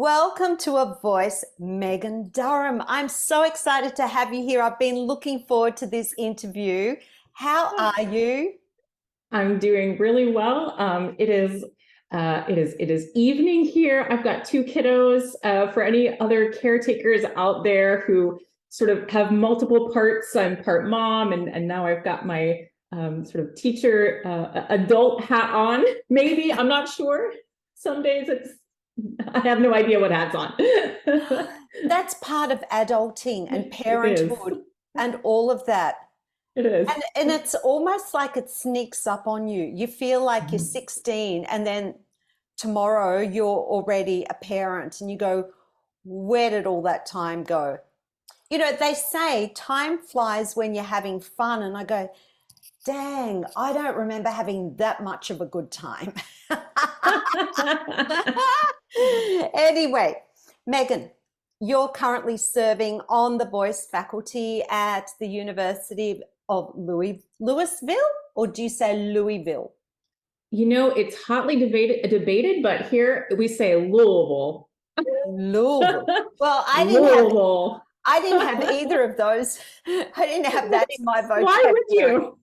Welcome to A Voice, Megan Durham. I'm so excited to have you here. I've been looking forward to this interview. How are you? I'm doing really well. It is evening here. I've got two kiddos. For any other caretakers out there who sort of have multiple parts, I'm part mom, and now I've got my sort of teacher adult hat on. Maybe, I'm not sure. Some days I have no idea what hat's on. That's part of adulting and It is. parenthood and all of that. It is. And it's almost like it sneaks up on you. You feel like you're 16 and then tomorrow you're already a parent and you go, where did all that time go? You know, they say time flies when you're having fun. And I go, dang, I don't remember having that much of a good time. Anyway, Megan, you're currently serving on the voice faculty at the University of Louisville, or do you say Louisville? You know, it's hotly debated, but here we say Louisville. Louisville. Well, Louisville. I didn't have either of those. I didn't have that in my vocabulary. Why would you?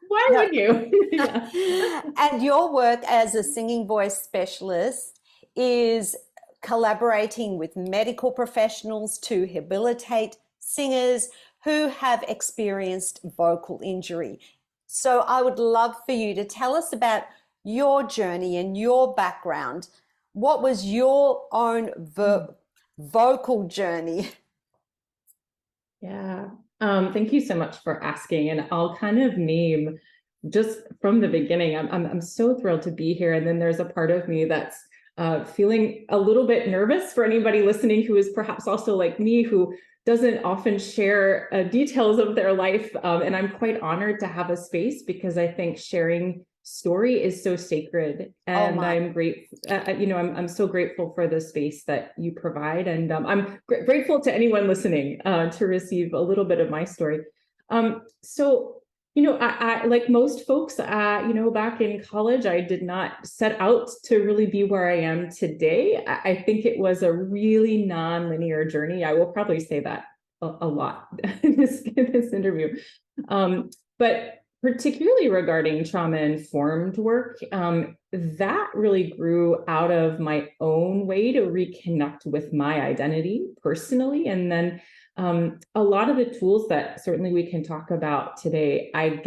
Why No. would you? Yeah. And your work as a singing voice specialist is collaborating with medical professionals to habilitate singers who have experienced vocal injury. So I would love for you to tell us about your journey and your background. What was your own vocal journey? Yeah. Thank you so much for asking. And I'll kind of name just from the beginning. I'm so thrilled to be here. And then there's a part of me that's feeling a little bit nervous for anybody listening who is perhaps also like me, who doesn't often share details of their life. And I'm quite honored to have a space because I think sharing story is so sacred, and I'm grateful. I'm so grateful for the space that you provide, and I'm grateful to anyone listening to receive a little bit of my story. I like most folks, back in college, I did not set out to really be where I am today. I think it was a really non-linear journey. I will probably say that a lot in this interview, but particularly regarding trauma-informed work, that really grew out of my own way to reconnect with my identity personally. And then a lot of the tools that certainly we can talk about today, I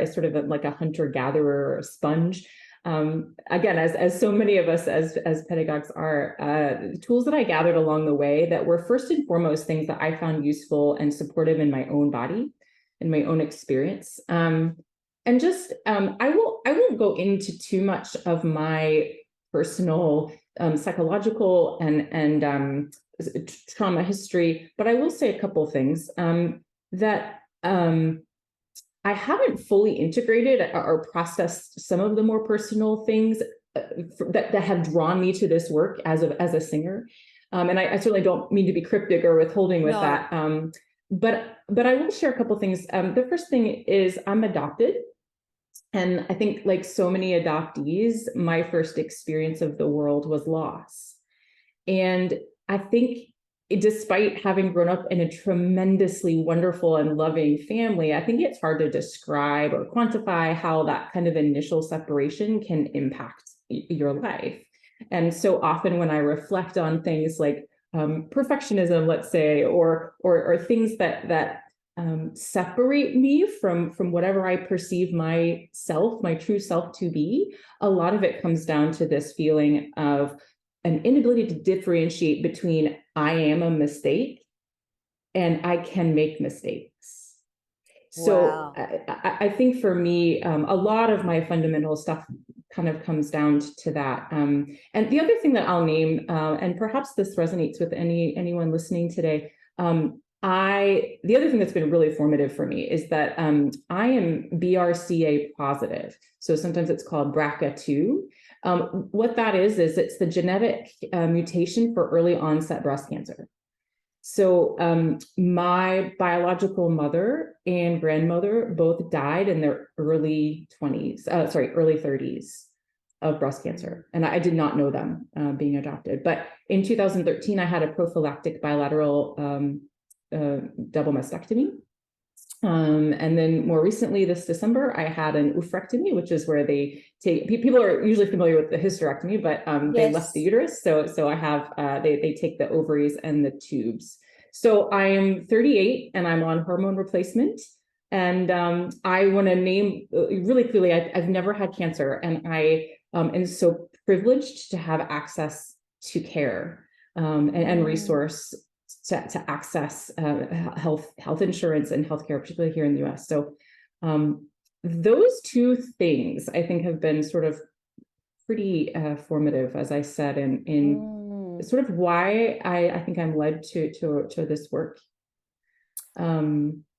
sort of like a hunter-gatherer or a sponge. Again, as so many of us as pedagogues are, tools that I gathered along the way that were first and foremost things that I found useful and supportive in my own body, in my own experience. And just, I won't go into too much of my personal psychological and trauma history, but I will say a couple things that I haven't fully integrated or processed some of the more personal things that have drawn me to this work as a singer. And I certainly don't mean to be cryptic or withholding with that. But I will share a couple things. The first thing is I'm adopted. And I think, like so many adoptees, my first experience of the world was loss. And I think despite having grown up in a tremendously wonderful and loving family, I think it's hard to describe or quantify how that kind of initial separation can impact your life. And so often when I reflect on things like perfectionism, let's say, or things that separate me from whatever I perceive myself, my true self to be, a lot of it comes down to this feeling of an inability to differentiate between I am a mistake and I can make mistakes. So I think for me, a lot of my fundamental stuff kind of comes down to that. And the other thing that I'll name, and perhaps this resonates with anyone listening today, the other thing that's been really formative for me is that I am BRCA positive. So sometimes it's called BRCA2. What that is it's the genetic mutation for early onset breast cancer. So my biological mother and grandmother both died in their early 30s. of breast cancer. And I did not know them being adopted. But in 2013, I had a prophylactic bilateral double mastectomy. And then more recently, this December, I had an oophorectomy, which is where they take, people are usually familiar with the hysterectomy, but they left the uterus. So I have, they take the ovaries and the tubes. So I am 38 and I'm on hormone replacement. And I want to name really clearly, I've never had cancer, and I am so privileged to have access to care and resource to access health insurance and healthcare, particularly here in the US. So those two things I think have been sort of pretty formative, as I said, in sort of why I think I'm led to this work.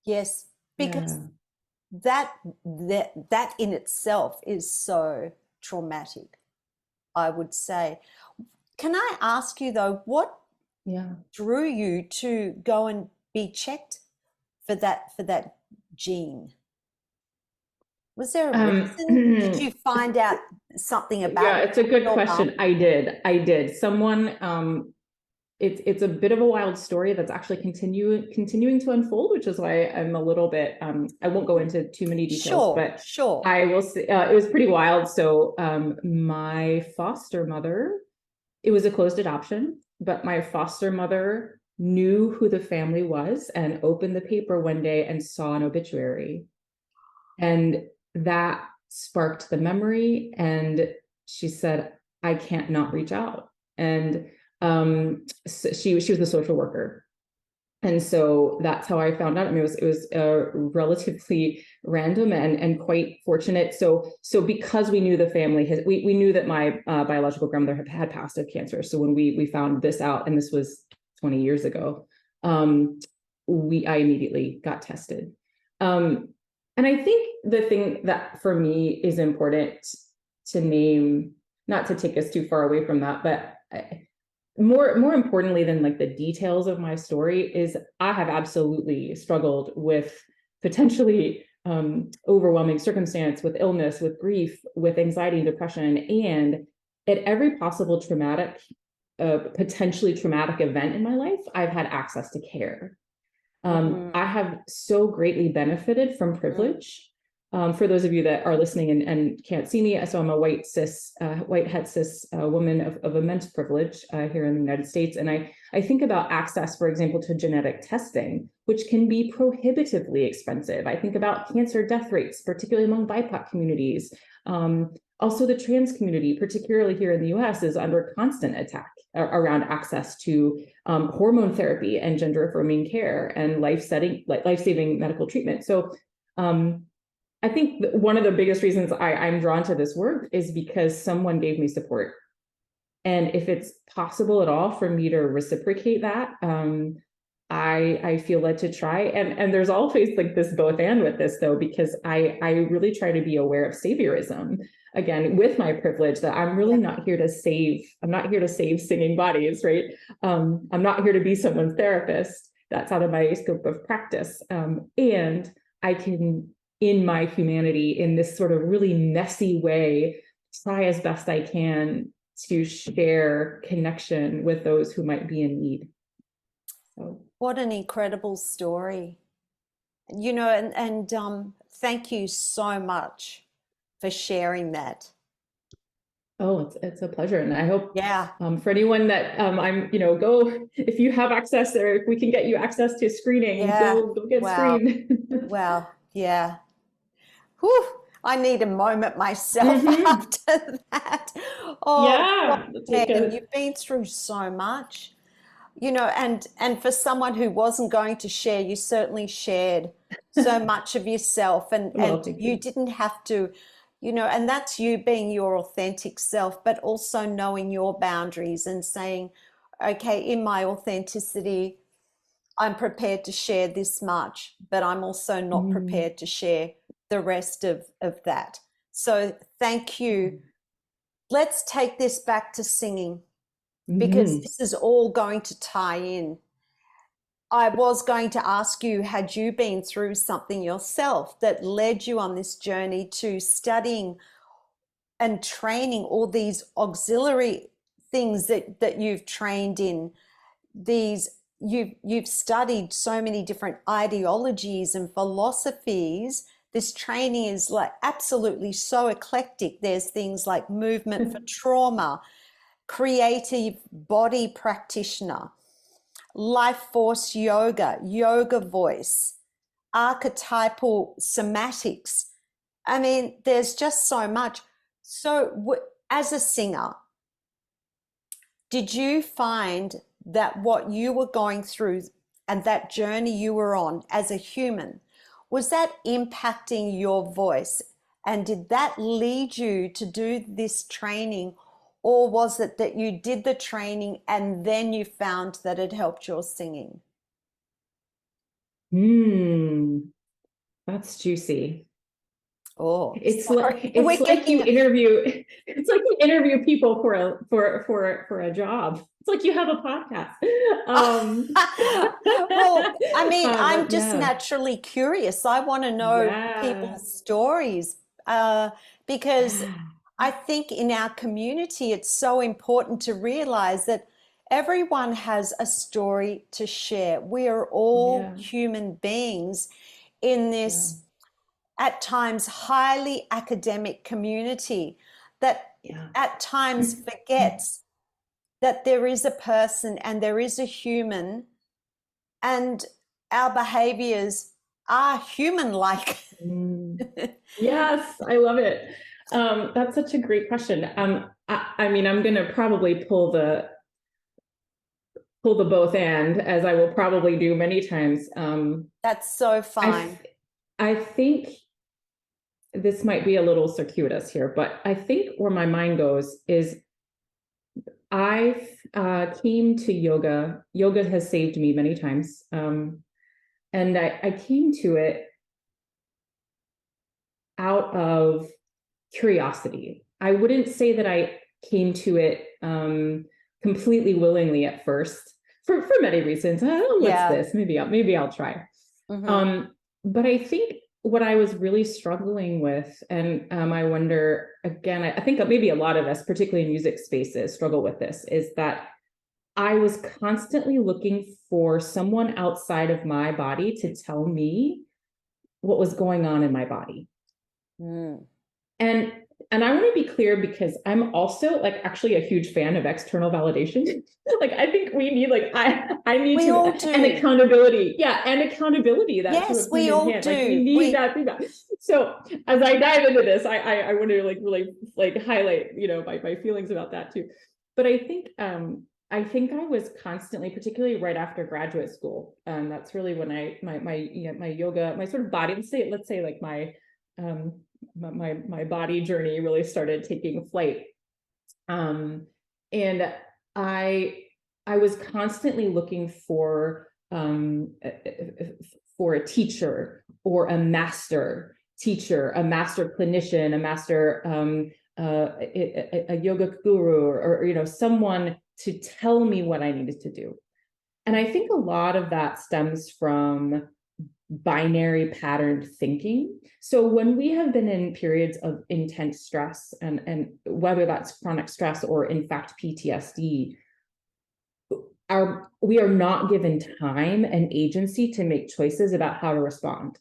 Yes, because that in itself is so traumatic, I would say. Can I ask you though, what drew you to go and be checked for that gene? Was there a reason? Did you find out something about it? Yeah, it's a good question. I did. Someone, it's a bit of a wild story that's actually continuing to unfold, which is why I'm a little bit, I won't go into too many details, but I will say, it was pretty wild. So my foster mother, it was a closed adoption, but my foster mother knew who the family was and opened the paper one day and saw an obituary. And that sparked the memory. And she said, I can't not reach out. And so she was the social worker. And so that's how I found out. I mean, it was relatively random and quite fortunate. So because we knew the family, we knew that my biological grandmother had passed of cancer. So when we found this out, and this was 20 years ago, I immediately got tested. And I think the thing that for me is important to name, not to take us too far away from that, but more importantly than like the details of my story is I have absolutely struggled with potentially overwhelming circumstance, with illness, with grief, with anxiety and depression, and at every possible potentially traumatic event in my life, I've had access to care. I have so greatly benefited from privilege. For those of you that are listening and can't see me, so I'm a white het cis woman of immense privilege here in the United States. And I think about access, for example, to genetic testing, which can be prohibitively expensive. I think about cancer death rates, particularly among BIPOC communities. Also, the trans community, particularly here in the US, is under constant attack around access to hormone therapy and gender-affirming care and life-saving medical treatment. So I think one of the biggest reasons I'm drawn to this work is because someone gave me support. And if it's possible at all for me to reciprocate that, I feel led to try. And there's always like this both and with this though, because I really try to be aware of saviorism. Again, with my privilege, that I'm really not here to save, I'm not here to save singing bodies, right? I'm not here to be someone's therapist. That's out of my scope of practice. And I can, in my humanity, in this sort of really messy way, try as best I can to share connection with those who might be in need. So. What an incredible story. You know, and thank you so much for sharing that. Oh, it's a pleasure. And I hope for anyone that go, if you have access, or if we can get you access to screening, go get screened. Wow. Yeah. Whew. I need a moment myself after that. Oh, Megan, you've been through so much, you know, and for someone who wasn't going to share, you certainly shared so much of yourself, and you didn't have to, you know, and that's you being your authentic self, but also knowing your boundaries and saying, okay, in my authenticity, I'm prepared to share this much, but I'm also not prepared to share the rest of that. So thank you. Let's take this back to singing, because this is all going to tie in. I was going to ask you, had you been through something yourself that led you on this journey to studying and training, all these auxiliary things that you've trained in, you've studied so many different ideologies and philosophies. This training is like absolutely so eclectic. There's things like movement for trauma, creative body practitioner, life force yoga, yoga voice, archetypal somatics. I mean, there's just so much. So as a singer, did you find that what you were going through and that journey you were on as a human, was that impacting your voice? And did that lead you to do this training? Or was it that you did the training and then you found that it helped your singing? That's juicy. Oh, It's sorry. like you interview people for a job. It's like you have a podcast. Well, I mean, I'm just Yeah, naturally curious. I want to know yeah, people's stories because yeah, I think in our community, it's so important to realize that everyone has a story to share. We are all yeah, human beings in yeah, this, at times, highly academic community that yeah. at times forgets that there is a person and there is a human, and our behaviors are human-like. Mm. Yes, I love it. That's such a great question. I mean, I'm gonna probably pull the both and, as I will probably do many times. That's so I fine. I think this might be a little circuitous here, but I think where my mind goes is I came to yoga. Yoga has saved me many times. And I came to it out of curiosity. I wouldn't say that I came to it completely willingly at first for many reasons. Oh, what's Yeah. this? Maybe I'll try. Mm-hmm. But I think what I was really struggling with, and I wonder again, I think maybe a lot of us, particularly in music spaces, struggle with this, is that I was constantly looking for someone outside of my body to tell me what was going on in my body. Mm. And I want to be clear because I'm also like actually a huge fan of external validation. Like I think we need I need We to all and do. accountability. Yeah, and accountability, that sort Yes, of hand we in all hand. Like we do. need that feedback. So as I dive into this, I want to like really like highlight, you know, my feelings about that too. But I think I was constantly, particularly right after graduate school. That's really when my you know, my yoga, my sort of body, let's say like um my body journey really started taking flight. And I was constantly looking for a teacher or a master teacher, a master clinician, a master a yoga guru, or you know, someone to tell me what I needed to do. And I think a lot of that stems from binary patterned thinking. So when we have been in periods of intense stress, and whether that's chronic stress or in fact PTSD, we are not given time and agency to make choices about how to respond.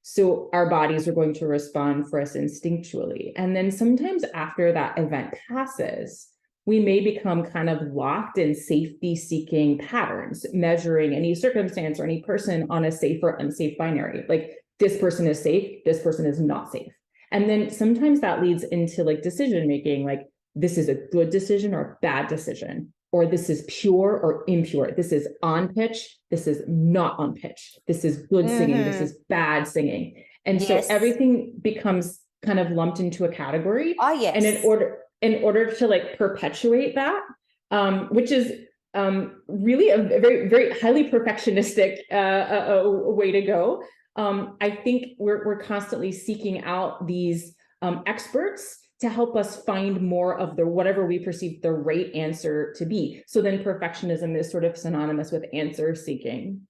So our bodies are going to respond for us instinctually. And then sometimes after that event passes, we may become kind of locked in safety seeking patterns, measuring any circumstance or any person on a safe or unsafe binary. Like this person is safe, this person is not safe. And then sometimes that leads into like decision making, like this is a good decision or a bad decision, or this is pure or impure. This is on pitch. This is not on pitch. This is good singing. This is bad singing. And so Yes. everything becomes kind of lumped into a category. Oh, And yes. in order to like perpetuate that, which is really a very, very highly perfectionistic way to go. I think we're constantly seeking out these experts to help us find more of the whatever we perceive the right answer to be. So then perfectionism is sort of synonymous with answer seeking.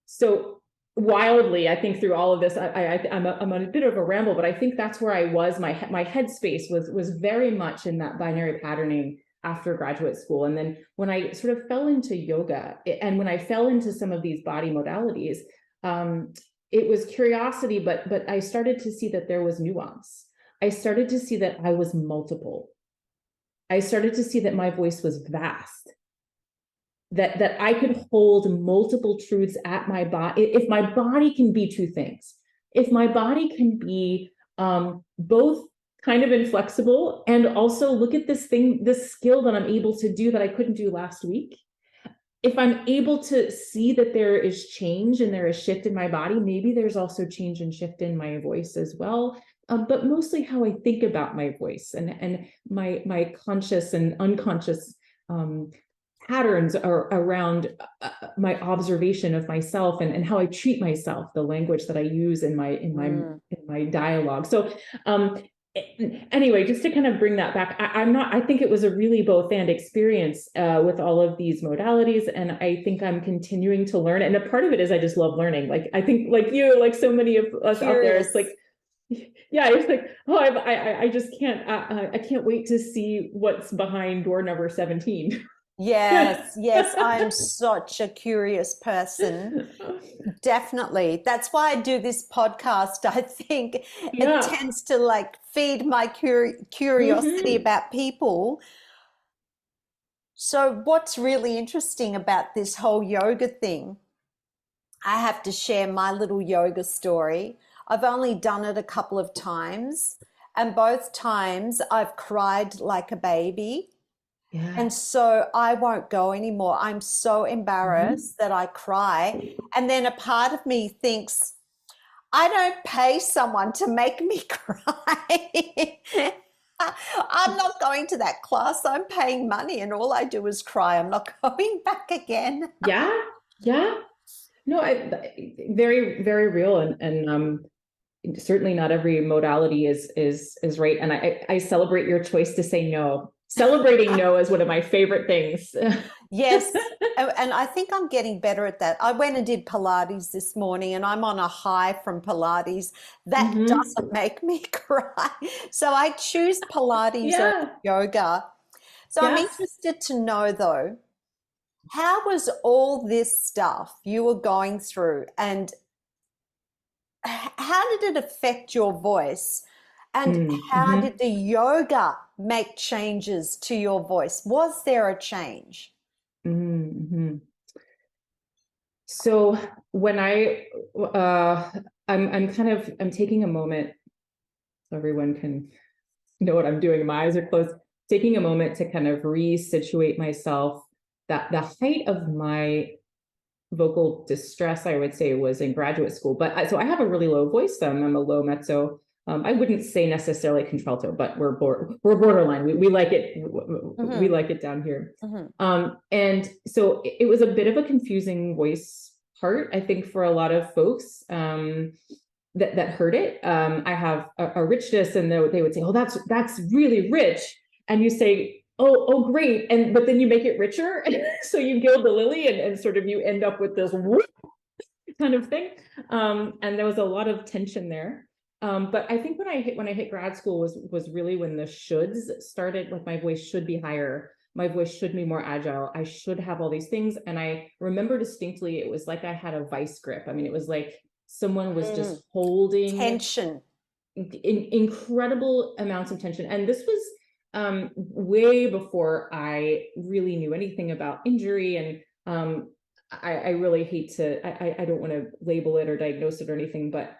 So wildly, I think through all of this, I'm a bit of a ramble, but I think that's where I was. My headspace was very much in that binary patterning after graduate school. And then when I sort of fell into yoga, and when I fell into some of these body modalities, it was curiosity, but I started to see that there was nuance. I started to see that I was multiple. I started to see that my voice was vast, that I could hold multiple truths at my body. If my body can be two things, if my body can be both kind of inflexible and also look at this thing, this skill that I'm able to do that I couldn't do last week. If I'm able to see that there is change and there is shift in my body, maybe there's also change and shift in my voice as well. But mostly how I think about my voice and my conscious and unconscious patterns are around my observation of myself and how I treat myself, the language that I use in my dialogue. So anyway, just to kind of bring that back, I think it was a really both and experience with all of these modalities. And I think I'm continuing to learn. And a part of it is I just love learning. Like, I think like you, like so many of us out there, it's like, yeah, it's like, oh, I just can't, I can't wait to see what's behind door number 17. Yes, yes, I'm such a curious person. Definitely. That's why I do this podcast. I think it Yeah. tends to like feed my curiosity about people. So, what's really interesting about this whole yoga thing, I have to share my little yoga story. I've only done it a couple of times, and both times I've cried like a baby. Yeah. And so I won't go anymore. I'm so embarrassed that I cry. And then a part of me thinks, I don't pay someone to make me cry. I'm not going to that class. I'm paying money and all I do is cry. I'm not going back again. Yeah. Yeah. No, very, very real. And certainly not every modality is right. And I celebrate your choice to say no. Celebrating no is one of my favorite things. Yes. And I think I'm getting better at that. I went and did Pilates this morning and I'm on a high from Pilates. That doesn't make me cry. So I choose Pilates over yoga. So I'm interested to know though, how was all this stuff you were going through and how did it affect your voice? And how did the yoga make changes to your voice? Was there a change? So when I'm taking a moment so everyone can know what I'm doing. My eyes are closed, taking a moment to kind of resituate myself. That the height of my vocal distress, I would say, was in graduate school. But so I have a really low voice. I'm a low mezzo. I wouldn't say necessarily contralto, but we're borderline. We like it. We like it down here. And so it was a bit of a confusing voice part, I think, for a lot of folks that heard it. I have a richness, and they would say, "Oh, that's really rich," and you say, oh great, but then you make it richer, so you gild the lily, and sort of you end up with this whoop kind of thing. And there was a lot of tension there. But I think when I hit grad school was really when the shoulds started. Like, my voice should be higher, my voice should be more agile, I should have all these things. And I remember distinctly, it was like I had a vice grip. I mean, it was like someone was just holding tension, incredible amounts of tension. And this was way before I really knew anything about injury. And I really hate to, I don't want to label it or diagnose it or anything, but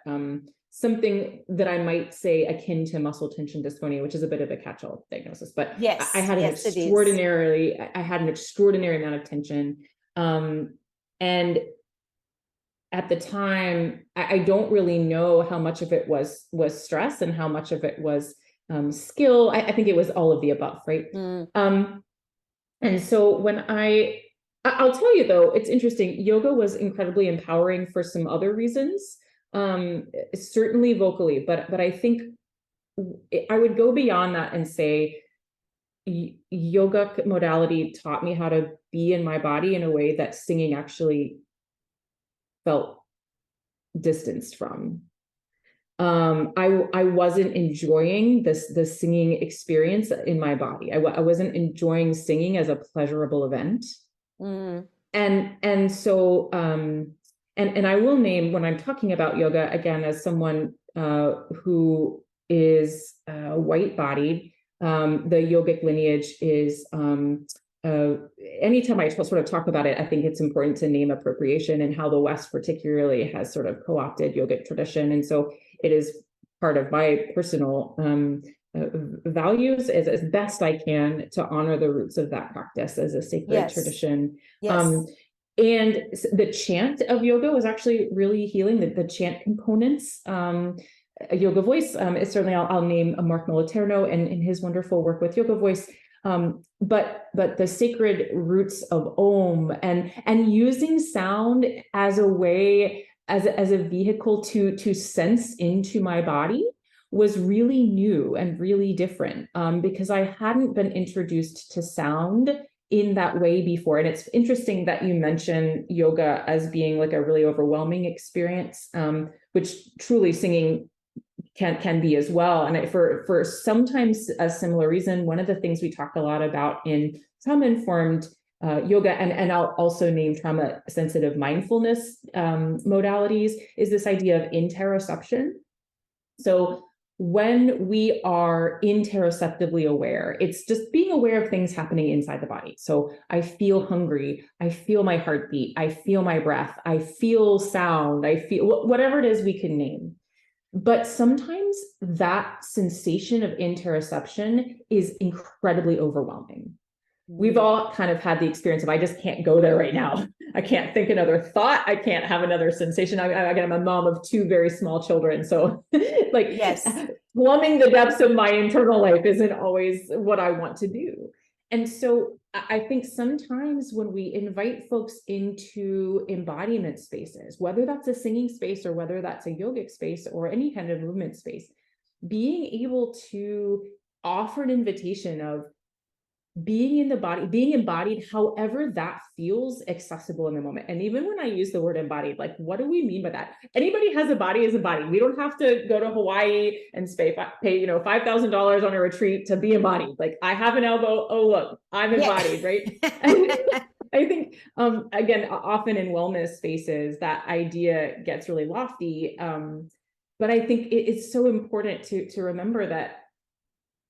something that I might say akin to muscle tension dysphonia, which is a bit of a catch-all diagnosis. But yes, I had an extraordinary amount of tension. And at the time, I don't really know how much of it was stress and how much of it was skill. I think it was all of the above, right? And so when I'll tell you though, it's interesting. Yoga was incredibly empowering for some other reasons, certainly vocally, but I think I would go beyond that and say yoga modality taught me how to be in my body in a way that singing actually felt distanced from. I wasn't enjoying the singing experience in my body. I wasn't enjoying singing as a pleasurable event. Mm. And so and I will name, when I'm talking about yoga, again, as someone who is white-bodied, the yogic lineage is anytime I sort of talk about it, I think it's important to name appropriation and how the West particularly has sort of co-opted yogic tradition. And so it is part of my personal values as best I can to honor the roots of that practice as a sacred tradition. Yes. And the chant of yoga was actually really healing. The chant components, Yoga Voice is certainly, I'll name Mark Moliterno and his wonderful work with Yoga Voice. But the sacred roots of Om and using sound as a way, as a vehicle to sense into my body was really new and really different, because I hadn't been introduced to sound in that way before. And it's interesting that you mention yoga as being like a really overwhelming experience, which truly singing can be as well. And for sometimes a similar reason, one of the things we talk a lot about in trauma-informed yoga, and I'll also name trauma-sensitive mindfulness modalities, is this idea of interoception. So when we are interoceptively aware, it's just being aware of things happening inside the body. So I feel hungry, I feel my heartbeat, I feel my breath, I feel sound, I feel whatever it is we can name. But sometimes that sensation of interoception is incredibly overwhelming. We've all kind of had the experience of, I just can't go there right now. I can't think another thought. I can't have another sensation. I'm a mom of two very small children. So like, yes, plumbing the depths of my internal life isn't always what I want to do. And so I think sometimes when we invite folks into embodiment spaces, whether that's a singing space or whether that's a yogic space or any kind of movement space, being able to offer an invitation of being in the body, being embodied, however that feels accessible in the moment. And even when I use the word embodied, like, what do we mean by that? Anybody has a body is embodied. We don't have to go to Hawaii and pay $5,000 on a retreat to be embodied. Like, I have an elbow. Oh, look, I'm embodied, right? I think, again, often in wellness spaces, that idea gets really lofty. But I think it's so important to remember that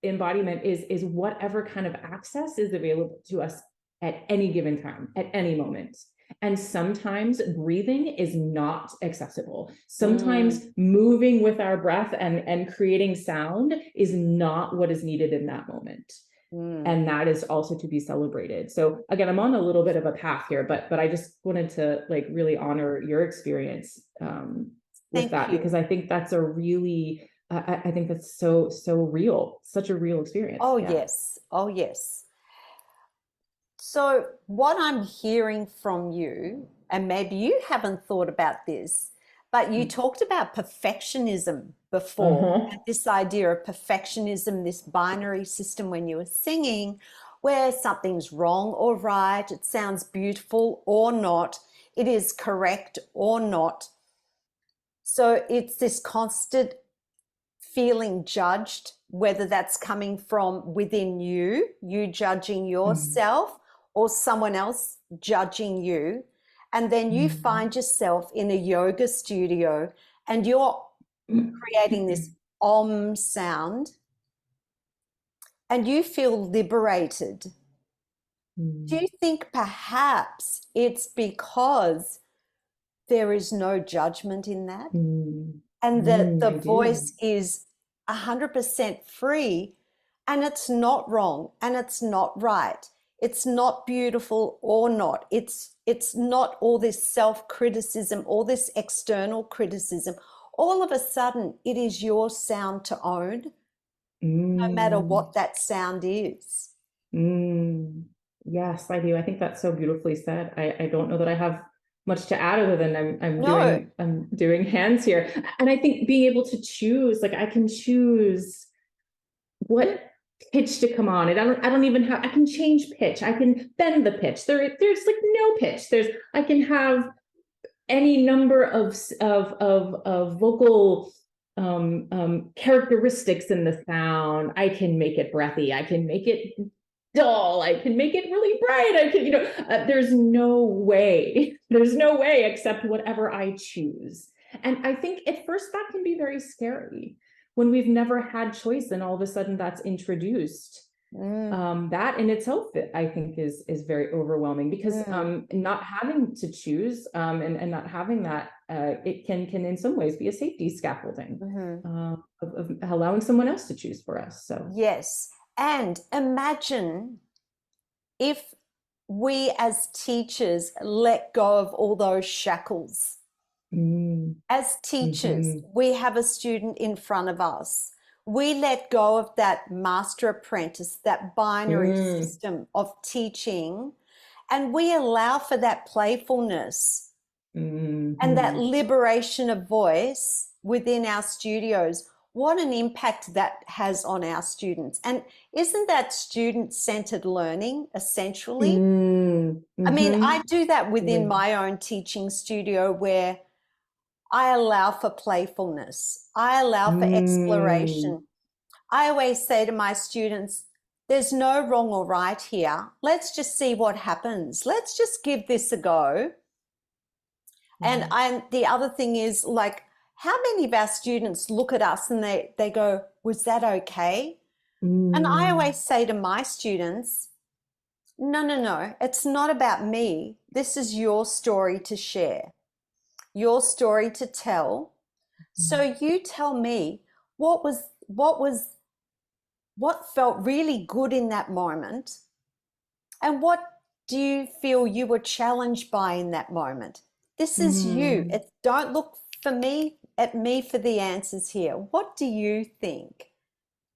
embodiment is whatever kind of access is available to us at any given time, at any moment. And sometimes breathing is not accessible. Sometimes moving with our breath and creating sound is not what is needed in that moment. And that is also to be celebrated. So again, I'm on a little bit of a path here, but I just wanted to like really honor your experience with that, because I think that's a really, I think that's so real, such a real experience. Oh, yes. Oh, yes. So what I'm hearing from you, and maybe you haven't thought about this, but you talked about perfectionism before, and this idea of perfectionism, this binary system when you were singing, where something's wrong or right, it sounds beautiful or not, it is correct or not. So it's this constant feeling judged, whether that's coming from within you judging yourself, or someone else judging you. And then you find yourself in a yoga studio and you're creating this Om sound and you feel liberated. Do you think perhaps it's because there is no judgment in that? And the voice is 100% free, and it's not wrong and it's not right. It's not beautiful or not. It's not all this self-criticism, all this external criticism. All of a sudden, it is your sound to own, no matter what that sound is. Yes, I do. I think that's so beautifully said. I don't know that I have much to add other than I'm doing hands here. And I think being able to choose, like I can choose what pitch to come on. And I don't even have, I can change pitch. I can bend the pitch. There's like no pitch. I can have any number of vocal characteristics in the sound. I can make it breathy. I can make it dull. I can make it really bright. I can, there's no way except whatever I choose. And I think at first that can be very scary when we've never had choice and all of a sudden that's introduced. That in itself, I think, is very overwhelming, because not having to choose and not having that, it can in some ways be a safety scaffolding of allowing someone else to choose for us. So yes, and imagine if we as teachers let go of all those shackles. As teachers, we have a student in front of us. We let go of that master apprentice, that binary system of teaching, and we allow for that playfulness and that liberation of voice within our studios. What an impact that has on our students. And isn't that student-centered learning essentially? I mean, I do that within my own teaching studio, where I allow for playfulness. I allow for exploration. I always say to my students, there's no wrong or right here. Let's just see what happens. Let's just give this a go. And the other thing is, like, how many of our students look at us and they go, was that okay? And I always say to my students, no, it's not about me. This is your story to share, your story to tell. So you tell me what felt really good in that moment, and what do you feel you were challenged by in that moment? This is you. Don't look at me for the answers here. What do you think?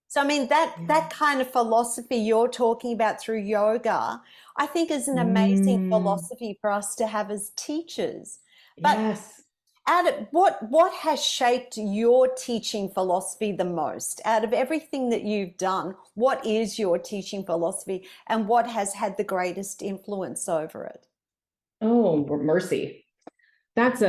So, I mean, that kind of philosophy you're talking about through yoga, I think is an amazing philosophy for us to have as teachers. But yes. out of what has shaped your teaching philosophy the most? Out of everything that you've done, what is your teaching philosophy, and what has had the greatest influence over it? Oh, mercy. That's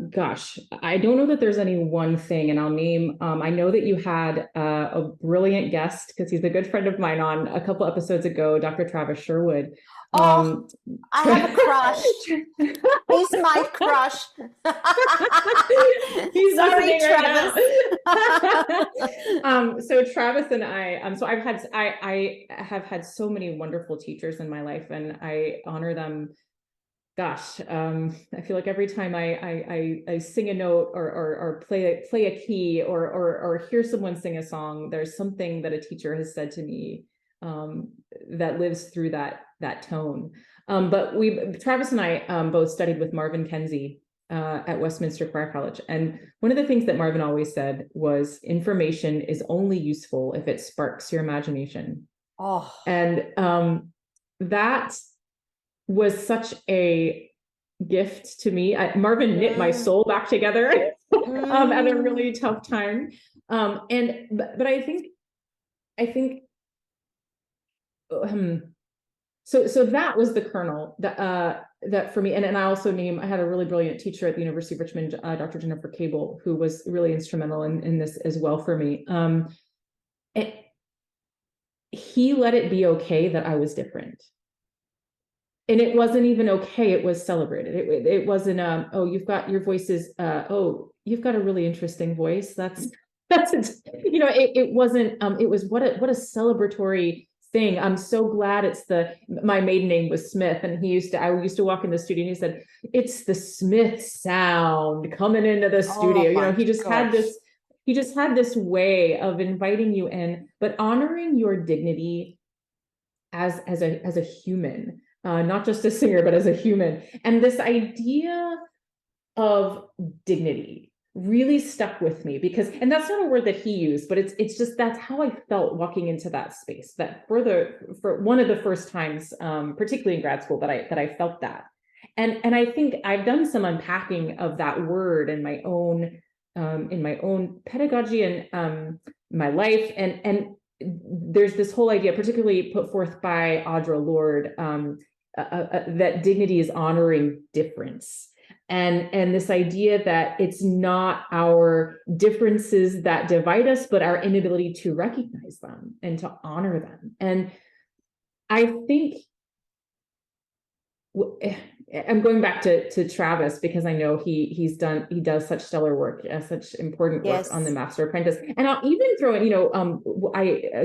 gosh, I don't know that there's any one thing, and I'll name, I know that you had a brilliant guest, because he's a good friend of mine, on a couple episodes ago, Dr. Travis Sherwood. I have a crush. He's my crush. He's Sorry, Travis. Right so Travis and I have had so many wonderful teachers in my life, and I honor them. Gosh, I feel like every time I sing a note or play a key or hear someone sing a song, there's something that a teacher has said to me that lives through that tone. But Travis and I both studied with Marvin Kenzie at Westminster Choir College, and one of the things that Marvin always said was, information is only useful if it sparks your imagination. And that was such a gift to me. Marvin knit my soul back together at a really tough time. But I think so that was the kernel that for me. And I had a really brilliant teacher at the University of Richmond, Dr. Jennifer Cable, who was really instrumental in this as well for me. He let it be okay that I was different. And it wasn't even okay, it was celebrated. It wasn't, oh, you've got, your voice is, oh, you've got a really interesting voice. That's it wasn't, it was what a celebratory thing. I'm so glad my maiden name was Smith, and I used to walk in the studio and he said, it's the Smith sound coming into the studio. He just had this way of inviting you in, but honoring your dignity as a human. Not just a singer, but as a human. And this idea of dignity really stuck with me, and that's not a word that he used, but it's just, that's how I felt walking into that space, that for one of the first times, particularly in grad school, that I felt that. And I think I've done some unpacking of that word in my own pedagogy and my life. And there's this whole idea, particularly put forth by Audre Lorde, that dignity is honoring difference. and this idea that it's not our differences that divide us, but our inability to recognize them and to honor them. And I think I'm going back to Travis, because I know he does such stellar work, such important work on the Master Apprentice. And I'll even throw in,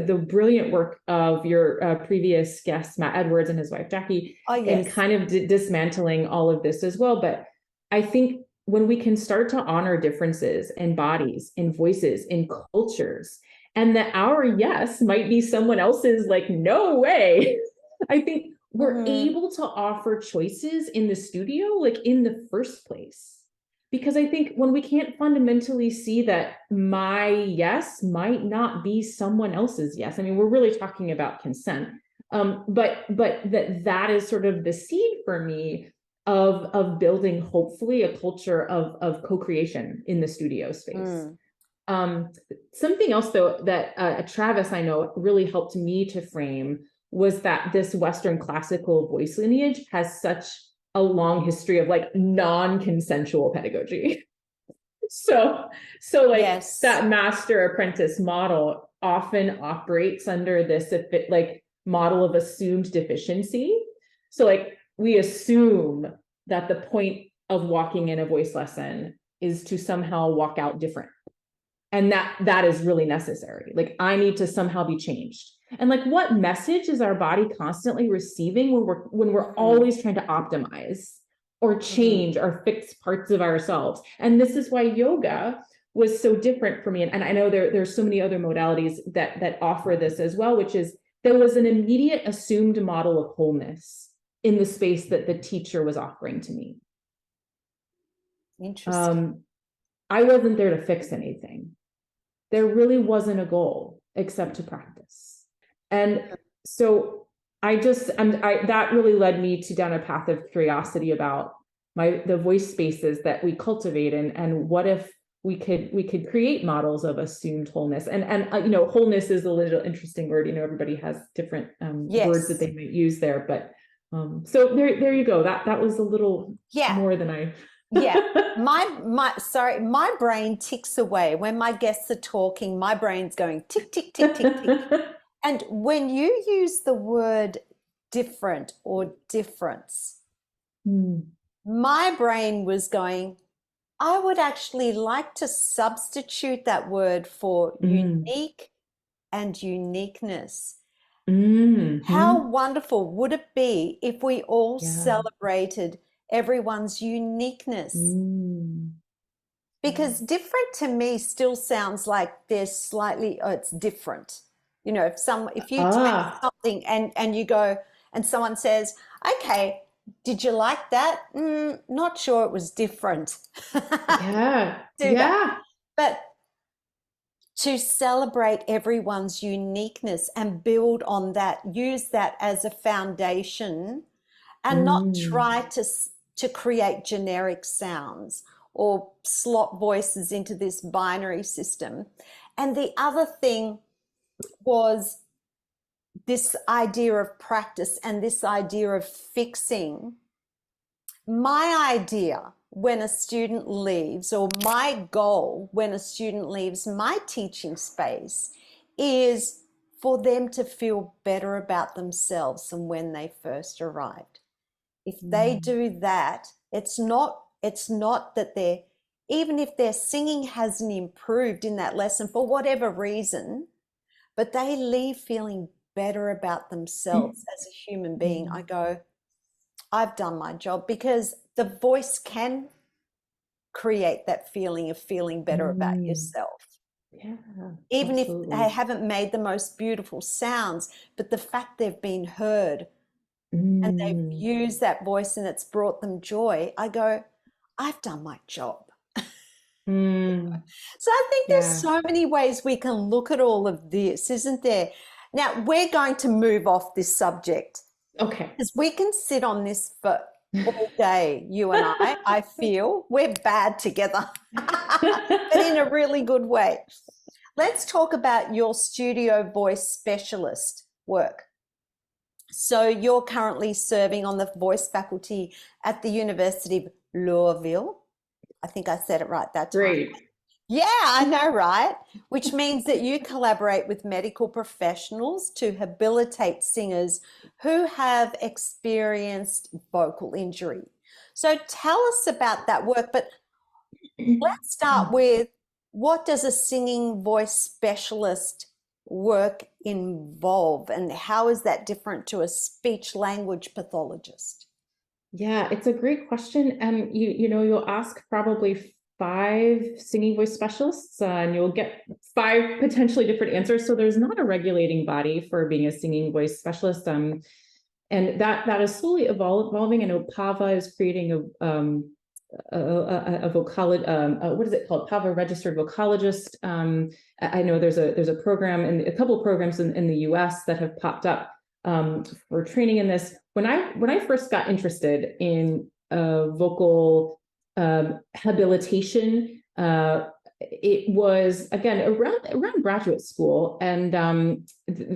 the brilliant work of your previous guest, Matt Edwards, and his wife, Jackie, and kind of dismantling all of this as well. But I think when we can start to honor differences in bodies, in voices, in cultures, and that our yes might be someone else's like, no way, I think we're able to offer choices in the studio, like in the first place. Because I think when we can't fundamentally see that my yes might not be someone else's yes, I mean, we're really talking about consent. But that is sort of the seed for me of building, hopefully, a culture of co-creation in the studio space. Something else, though, that Travis, I know, really helped me to frame was that this Western classical voice lineage has such a long history of like non-consensual pedagogy. So like that master apprentice model often operates under this like model of assumed deficiency. So like we assume that the point of walking in a voice lesson is to somehow walk out different. And that is really necessary. Like I need to somehow be changed. And like, what message is our body constantly receiving when we're always trying to optimize or change or fix parts of ourselves? And this is why yoga was so different for me. And I know there's so many other modalities that offer this as well, which is there was an immediate assumed model of wholeness in the space that the teacher was offering to me. Interesting. I wasn't there to fix anything. There really wasn't a goal except to practice. And so that really led me down a path of curiosity about the voice spaces that we cultivate, and what if we could create models of assumed wholeness. And wholeness is a little interesting word. Everybody has different words that they might use there, but so there you go. That was a little more than I. My brain ticks away when my guests are talking. My brain's going tick, tick, tick, tick, tick. And when you use the word different or difference, my brain was going, I would actually like to substitute that word for unique and uniqueness. How wonderful would it be if we all celebrated everyone's uniqueness? Because different to me still sounds like there's slightly, it's different. If you take something and you go and someone says, okay, did you like that? Not sure, it was different. But to celebrate everyone's uniqueness and build on that, use that as a foundation, and not try to create generic sounds or slot voices into this binary system. And the other thing was this idea of practice and this idea of fixing. My idea when a student leaves, or my goal when a student leaves my teaching space, is for them to feel better about themselves than when they first arrived. If they do that, it's not that even if their singing hasn't improved in that lesson for whatever reason, but they leave feeling better about themselves as a human being. I go, I've done my job, because the voice can create that feeling of feeling better about yourself. Even if they haven't made the most beautiful sounds, but the fact they've been heard and they've used that voice and it's brought them joy, I go, I've done my job. So I think there's so many ways we can look at all of this, isn't there? Now, we're going to move off this subject. Okay. Because we can sit on this for all day, you and I feel. We're bad together, but in a really good way. Let's talk about your studio voice specialist work. So you're currently serving on the voice faculty at the University of Louisville. I think I said it right that time. Great. Yeah, I know, right? Which means that you collaborate with medical professionals to habilitate singers who have experienced vocal injury. So tell us about that work, but let's start with, what does a singing voice specialist work involve, and how is that different to a speech language pathologist? Yeah, it's a great question. And you'll ask probably 5 singing voice specialists, and you'll get 5 potentially different answers. So there's not a regulating body for being a singing voice specialist. And that is slowly evolving. I know PAVA is creating a vocalist, what is it called? PAVA registered vocalogist. I know there's a program and a couple of programs in the US that have popped up for training in this. When I first got interested in vocal habilitation, it was again around graduate school, and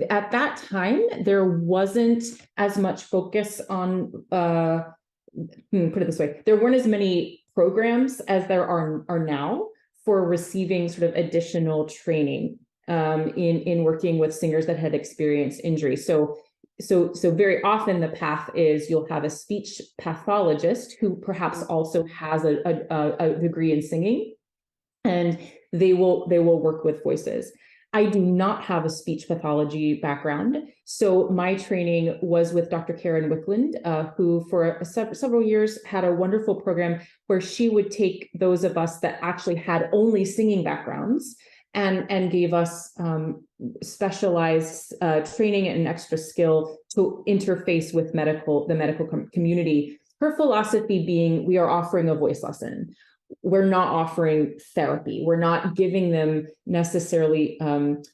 at that time there wasn't as much focus on put it this way, there weren't as many programs as there are now for receiving sort of additional training in working with singers that had experienced injury. So very often the path is you'll have a speech pathologist who perhaps also has a degree in singing, and they will work with voices. I do not have a speech pathology background, so my training was with Dr. Karen Wickland, who for several years had a wonderful program where she would take those of us that actually had only singing backgrounds and gave us specialized training and extra skill to interface with the medical community. Her philosophy being, we are offering a voice lesson. We're not offering therapy. We're not giving them necessarily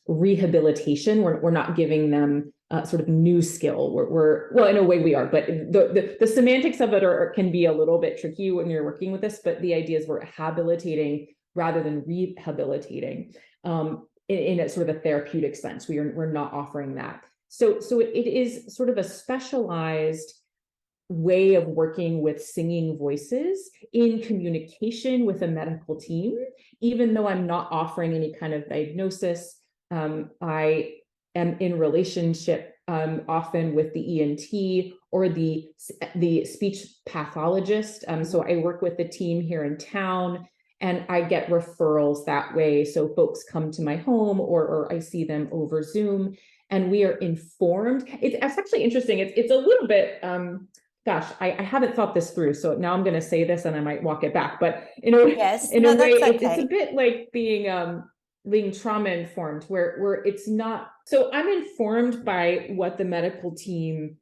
rehabilitation. We're not giving them sort of new skill. We're well, in a way we are, but the semantics of it can be a little bit tricky when you're working with this. But the idea is we're habilitating rather than rehabilitating in a sort of a therapeutic sense. We're not offering that. So it is sort of a specialized way of working with singing voices in communication with a medical team. Even though I'm not offering any kind of diagnosis, I am in relationship often with the ENT or the speech pathologist. So I work with the team here in town, and I get referrals that way. So folks come to my home, or I see them over Zoom, and we are informed. It's actually interesting. It's a little bit, gosh, I haven't thought this through. So now I'm going to say this and I might walk it back. But in a way, it's a bit like being trauma informed, where it's not. So I'm informed by what the medical team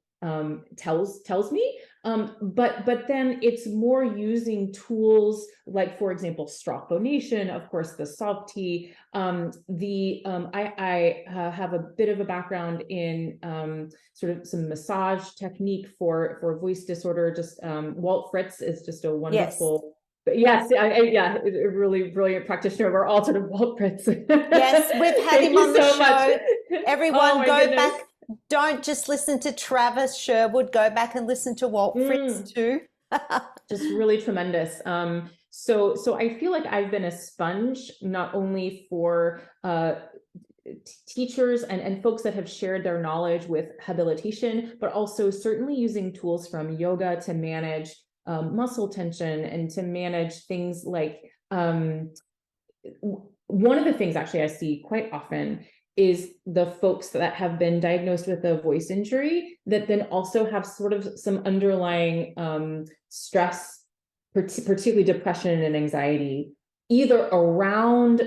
tells me. But then it's more using tools like, for example, stroke phonation, of course, the SLP. I have a bit of a background in sort of some massage technique for voice disorder. Just Walt Fritz is just a wonderful. Yes, a really brilliant practitioner. We're all sort of Walt Fritz. Yes, we've had him on the show. Much. Everyone, go back. Don't just listen to Travis Sherwood. Go back and listen to Walt Fritz too. Just really tremendous. So I feel like I've been a sponge, not only for teachers and folks that have shared their knowledge with habilitation, but also certainly using tools from yoga to manage muscle tension and to manage things like one of the things actually I see quite often is the folks that have been diagnosed with a voice injury that then also have sort of some underlying stress, particularly depression and anxiety, either around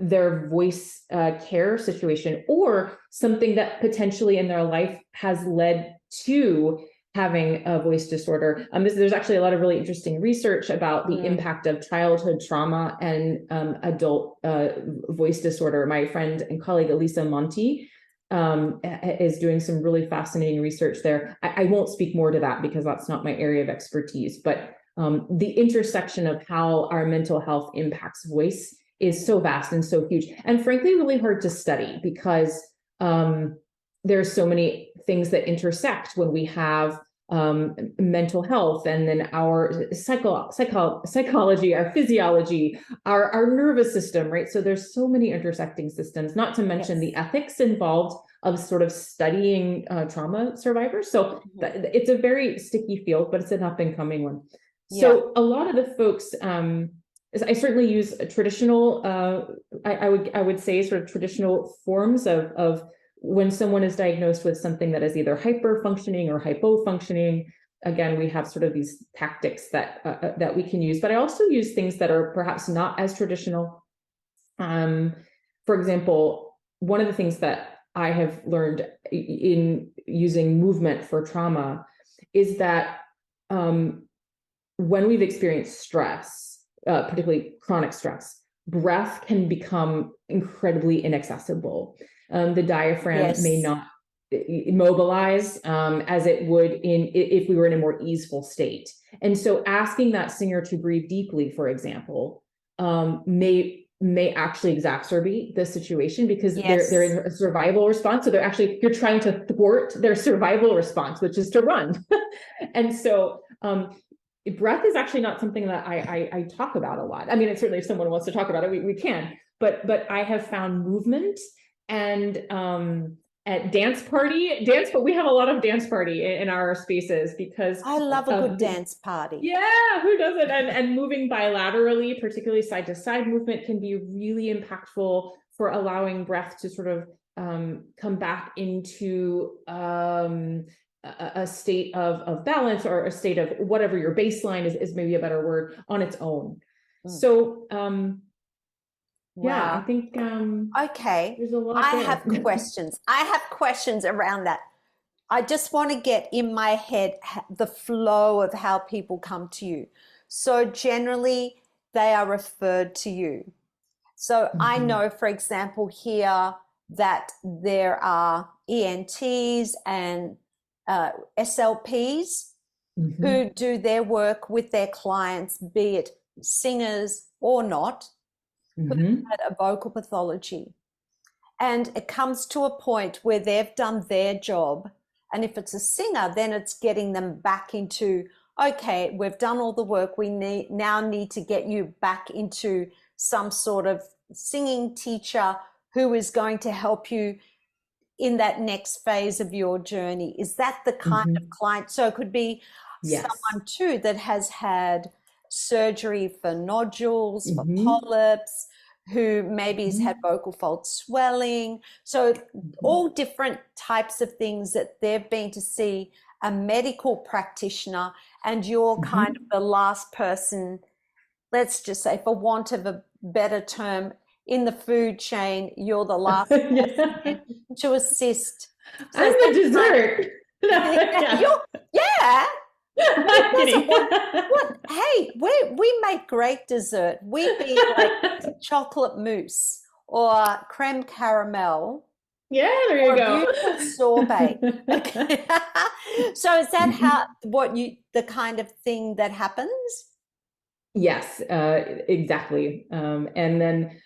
their voice care situation or something that potentially in their life has led to having a voice disorder. There's actually a lot of really interesting research about the impact of childhood trauma and adult voice disorder. My friend and colleague Elisa Monti is doing some really fascinating research there. I won't speak more to that because that's not my area of expertise, but the intersection of how our mental health impacts voice is so vast and so huge, and frankly really hard to study because there's so many things that intersect when we have mental health, and then our psychology, our physiology, our nervous system, right? So there's so many intersecting systems, not to mention the ethics involved of sort of studying trauma survivors. So it's a very sticky field, but it's an up and coming one. So a lot of the folks, I certainly use a traditional, I would say sort of traditional forms of when someone is diagnosed with something that is either hyper functioning or hypo functioning. Again, we have sort of these tactics that we can use, but I also use things that are perhaps not as traditional. For example, one of the things that I have learned in using movement for trauma is that when we've experienced stress, particularly chronic stress, breath can become incredibly inaccessible. The diaphragm may not mobilize as it would if we were in a more easeful state. And so asking that singer to breathe deeply, for example, may actually exacerbate the situation, because they're in a survival response. So you're trying to thwart their survival response, which is to run. And so breath is actually not something that I talk about a lot. I mean, it's certainly if someone wants to talk about it, we can, but I have found movement and at but we have a lot of dance party in our spaces, because I love a good dance party. Yeah, who doesn't? And moving bilaterally, particularly side to side movement, can be really impactful for allowing breath to sort of come back into a state of balance, or a state of whatever your baseline is maybe a better word, on its own. So yeah, I think okay, there's a lot I there. have questions. I have questions around that. I just want to get in my head the flow of how people come to you. So generally they are referred to you. So I know, for example, here that there are ENTs and SLPs who do their work with their clients, be it singers or not, who had a vocal pathology. And it comes to a point where they've done their job. And if it's a singer, then it's getting them back into, okay, we've done all the work. We now need to get you back into some sort of singing teacher who is going to help you in that next phase of your journey. Is that the kind of client? So it could be someone too that has had surgery for nodules, for polyps, who maybe has had vocal fold swelling. So all different types of things that they've been to see a medical practitioner, and you're kind of the last person, let's just say, for want of a better term, in the food chain, you're the last person to assist. So I'm the dessert. Hey, we make great dessert. We'd be like chocolate mousse or creme caramel. Yeah, there you go. Beautiful sorbet. Okay. So is that the kind of thing that happens? Yes, exactly. And then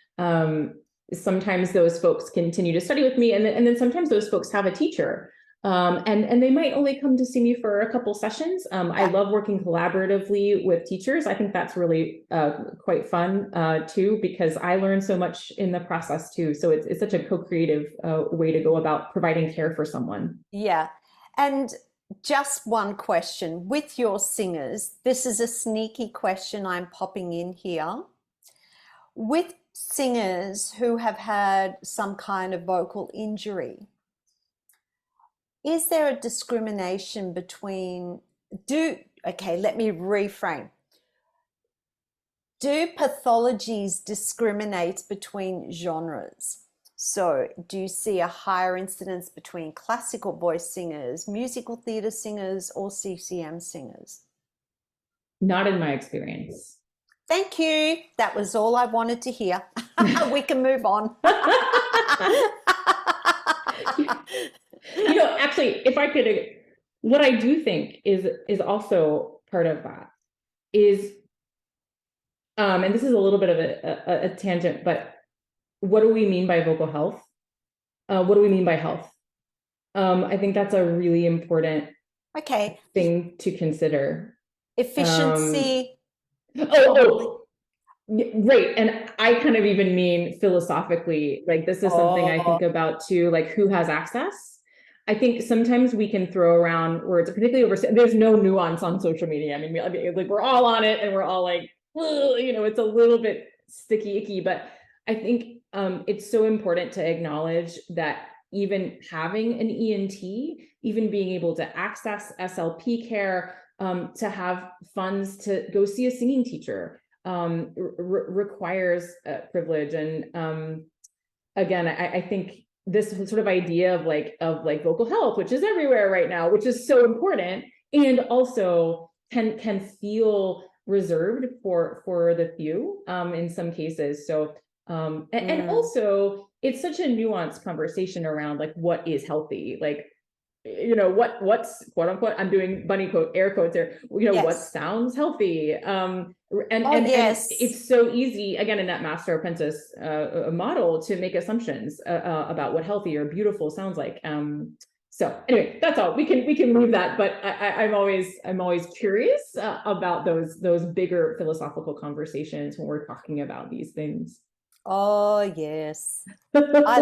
sometimes those folks continue to study with me, and then sometimes those folks have a teacher. And they might only come to see me for a couple sessions. I love working collaboratively with teachers. I think that's really quite fun too, because I learn so much in the process too. So it's such a co-creative way to go about providing care for someone. Yeah. And just one question with your singers. This is a sneaky question I'm popping in here. With singers who have had some kind of vocal injury, is there a discrimination between, let me reframe. Do pathologies discriminate between genres? So do you see a higher incidence between classical voice singers, musical theatre singers, or CCM singers? Not in my experience. Thank you. That was all I wanted to hear. We can move on. Actually, if I could, what I do think is also part of that is, and this is a little bit of a tangent, but what do we mean by vocal health? What do we mean by health? I think that's a really important Okay. thing to consider. Efficiency, probably. Oh, right. And I kind of even mean philosophically, like this is something I Oh, think about too, like who has access. I think sometimes we can throw around words, particularly over, there's no nuance on social media. I mean, like we're all on it and we're all like, it's a little bit sticky icky, but I think it's so important to acknowledge that even having an ENT, even being able to access SLP care, to have funds to go see a singing teacher, requires privilege. And again, I think this sort of idea of like vocal health, which is everywhere right now, which is so important, and also can feel reserved for the few in some cases. So and also it's such a nuanced conversation around like what is healthy, like what's quote unquote, I'm doing bunny quote air quotes here, yes. what sounds healthy, and Yes. it's so easy again in that master apprentice model to make assumptions about what healthy or beautiful sounds like. So anyway, that's all. We can move that, but I'm always curious about those bigger philosophical conversations when we're talking about these things. Oh, yes. I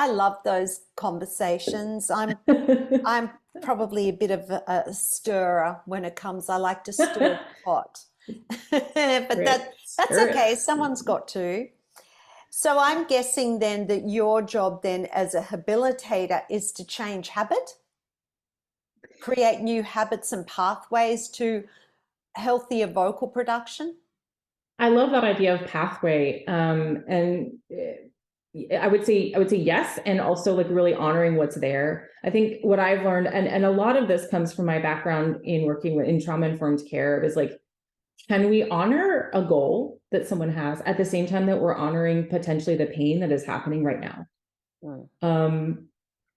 love those conversations. I'm probably a bit of a stirrer when it comes. I like to stir the pot. But that's okay. Someone's got to. So I'm guessing then that your job then as a habilitator is to change habit, create new habits and pathways to healthier vocal production. I love that idea of pathway, and I would say yes, and also like really honoring what's there. I think what I've learned, and a lot of this comes from my background in working in trauma informed care, is like, can we honor a goal that someone has at the same time that we're honoring potentially the pain that is happening right now?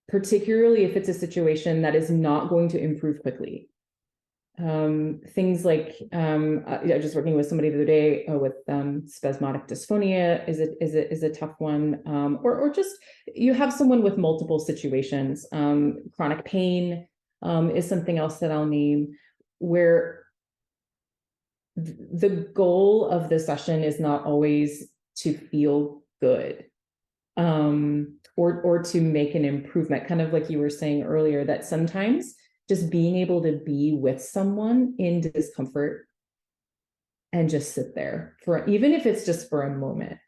Particularly if it's a situation that is not going to improve quickly. Things like just working with somebody the other day with spasmodic dysphonia is a tough one, or just you have someone with multiple situations. Chronic pain is something else that I'll name, where the goal of the session is not always to feel good, or to make an improvement, kind of like you were saying earlier, that sometimes just being able to be with someone in discomfort and just sit there for, even if it's just for a moment.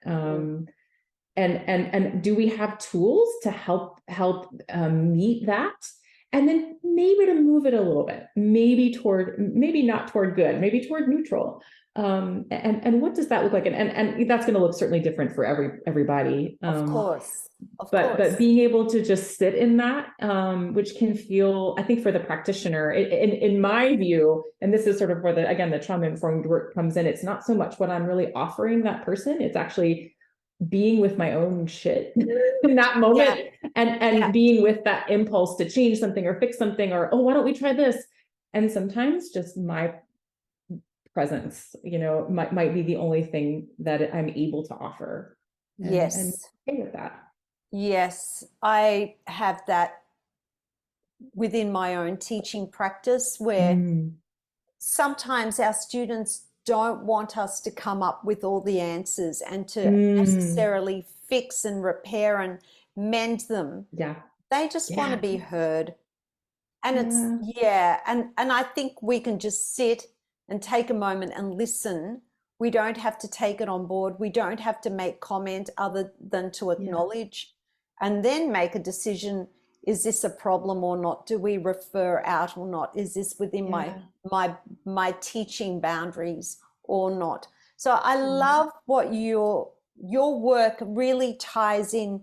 And do we have tools to help meet that? And then maybe to move it a little bit, maybe not toward good, maybe toward neutral. And what does that look like? And that's going to look certainly different for everybody. Of course. But being able to just sit in that, which can feel, I think for the practitioner, in my view, and this is sort of where the trauma informed work comes in, it's not so much what I'm really offering that person, it's actually being with my own shit in that moment, and being with that impulse to change something or fix something, or, oh, why don't we try this? And sometimes just my presence, might be the only thing that I'm able to offer. And okay with that. Yes, I have that within my own teaching practice, where sometimes our students don't want us to come up with all the answers and to necessarily fix and repair and mend them. Yeah. They just want to be heard. And and I think we can just sit and take a moment and listen. We don't have to take it on board. We don't have to make comment other than to acknowledge and then make a decision. Is this a problem or not? Do we refer out or not? Is this within my teaching boundaries or not? So I love what your work really ties in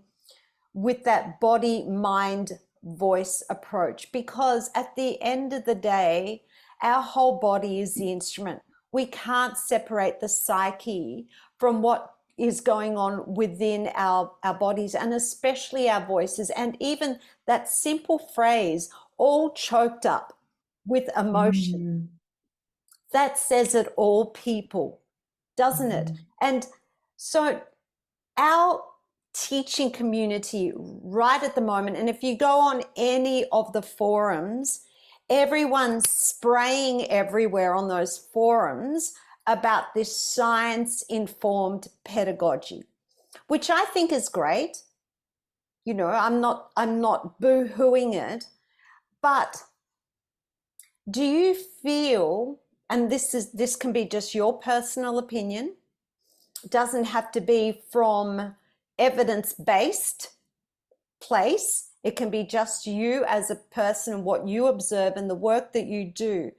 with that body, mind, voice approach, because at the end of the day, our whole body is the instrument. We can't separate the psyche from what is going on within our bodies, and especially our voices. And even that simple phrase, all choked up with emotion, that says it all, people, doesn't it? And so our teaching community right at the moment, and if you go on any of the forums, everyone's spraying everywhere on those forums about this science-informed pedagogy, which I think is great. You know, I'm not boo-hooing it, but do you feel, and this can be just your personal opinion, doesn't have to be from evidence-based place, it can be just you as a person, what you observe and the work that you do.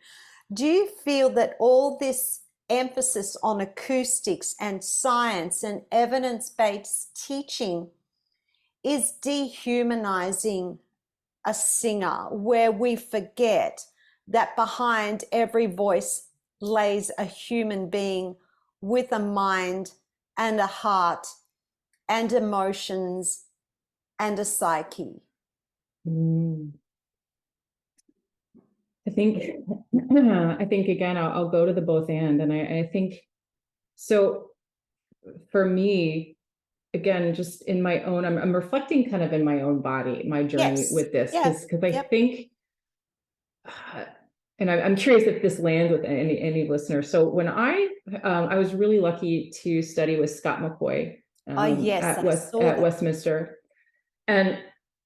Do you feel that all this emphasis on acoustics and science and evidence-based teaching is dehumanizing a singer, where we forget that behind every voice lays a human being with a mind and a heart and emotions and a psyche? I think again, I'll go to the both and I think, so for me, again, just in my own, I'm reflecting kind of in my own body, my journey with this, because I think, and I'm curious if this lands with any listeners. So when I was really lucky to study with Scott McCoy at Westminster, and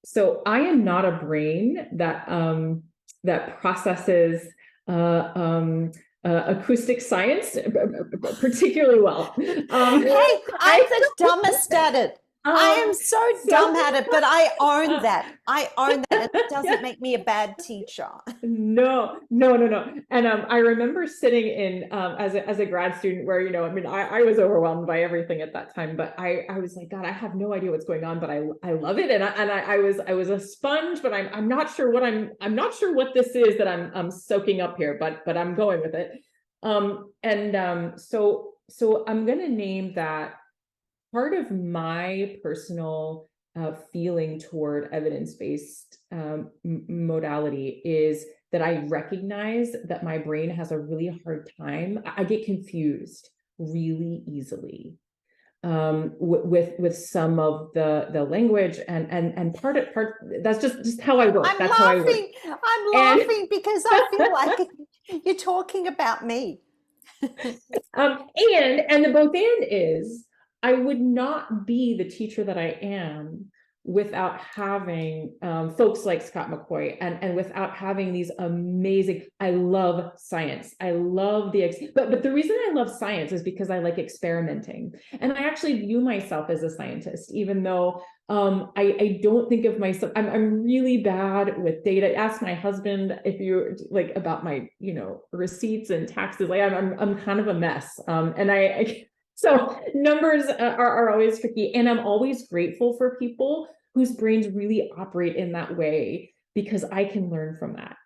so I am not a brain that that processes acoustic science particularly well. Hey, I'm the dumbest at it. I am so dumb at it, but I own that. I own that. It doesn't make me a bad teacher. No. And I remember sitting in as a grad student where, you know, I mean, I was overwhelmed by everything at that time, but I was like, God, I have no idea what's going on, but I love it. And I was a sponge, but I'm not sure what I'm not sure what this is that I'm soaking up here, but I'm going with it. So I'm going to name that part of my personal feeling toward evidence-based modality is that I recognize that my brain has a really hard time. I get confused really easily with some of the language and part that's just how I work. That's how I work. I'm laughing because I feel like you're talking about me. And the both and is, I would not be the teacher that I am without having folks like Scott McCoy and without having these amazing, I love science. I love but the reason I love science is because I like experimenting. And I actually view myself as a scientist, even though I don't think of myself, I'm really bad with data. Ask my husband if you like about my, you know, receipts and taxes. Like I'm kind of a mess. So numbers are always tricky, and I'm always grateful for people whose brains really operate in that way because I can learn from that.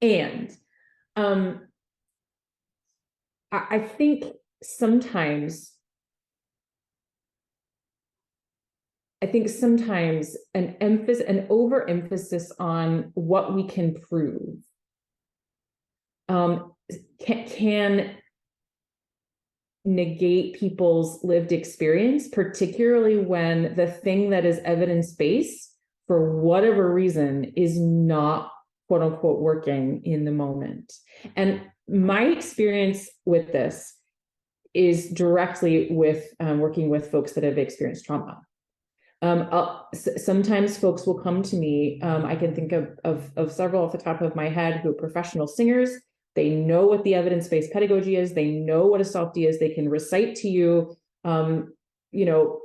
And I think sometimes an overemphasis on what we can prove can negate people's lived experience, particularly when the thing that is evidence-based, for whatever reason, is not quote unquote working in the moment. And my experience with this is directly with working with folks that have experienced trauma. Sometimes folks will come to me. I can think of several off the top of my head who are professional singers. They know what the evidence-based pedagogy is. They know what a SLP is. They can recite to you, you know,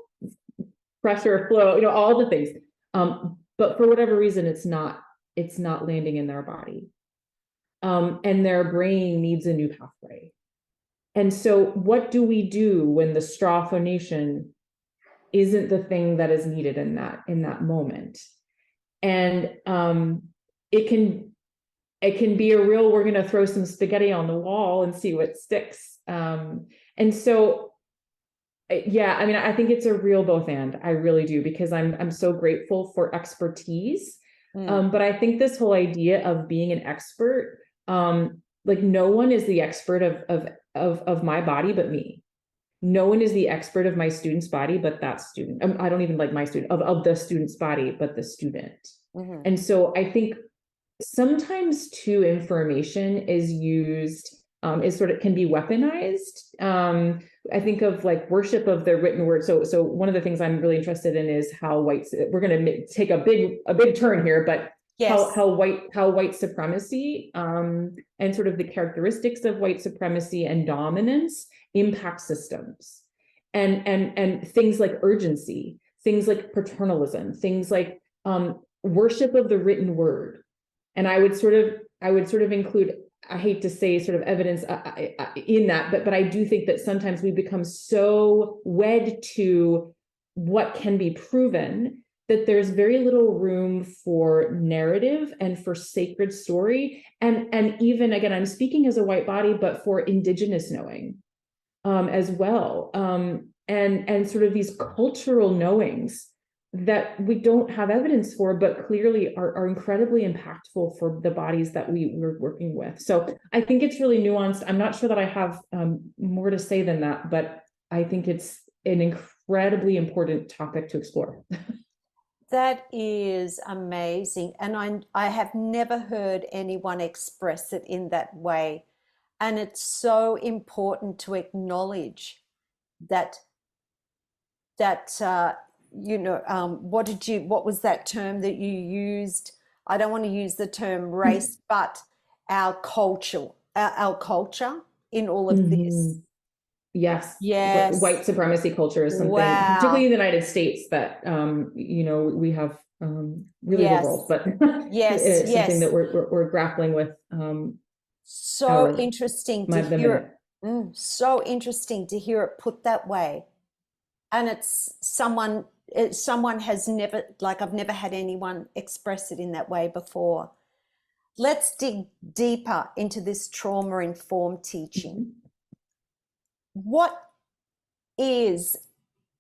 pressure, flow, you know, all the things. But for whatever reason, it's not landing in their body. And their brain needs a new pathway. And so what do we do when the straw phonation isn't the thing that is needed in that moment? And it can be a real, we're going to throw some spaghetti on the wall and see what sticks. And so, yeah, I mean, I think it's a real both and. I really do, because I'm so grateful for expertise. But I think this whole idea of being an expert, like no one is the expert of my body but me. No one is the expert of my student's body but that student. I don't even like my student, of the student's body but the student. And so I think sometimes too, information is used, is sort of can be weaponized. I think of like worship of the written word. So one of the things I'm really interested in is how we're going to take a big turn here, but Yes. how white supremacy, and sort of the characteristics of white supremacy and dominance impact systems, and things like urgency, things like paternalism, things like worship of the written word. And I would sort of include, I hate to say sort of evidence in that, but I do think that sometimes we become so wed to what can be proven that there's very little room for narrative and for sacred story. And even, again, I'm speaking as a white body, but for indigenous knowing as well. And sort of these cultural knowings that we don't have evidence for, but clearly are incredibly impactful for the bodies that we're working with. So I think it's really nuanced. I'm not sure that I have more to say than that, but I think it's an incredibly important topic to explore. That is amazing. And I have never heard anyone express it in that way. And it's so important to acknowledge that what was that term that you used? I don't want to use the term race, but our culture, our culture in all of this. Mhm. Yes, Yes. white supremacy culture is something, particularly Wow. in the United States, that we have really Yes. liberal, but Yes. it's something that Yes. we're grappling with. So Our interesting to my the hear minute. it. So interesting to hear it put that way. And someone has never, like, I've never had anyone express it in that way before. Let's dig deeper into this trauma informed teaching. What is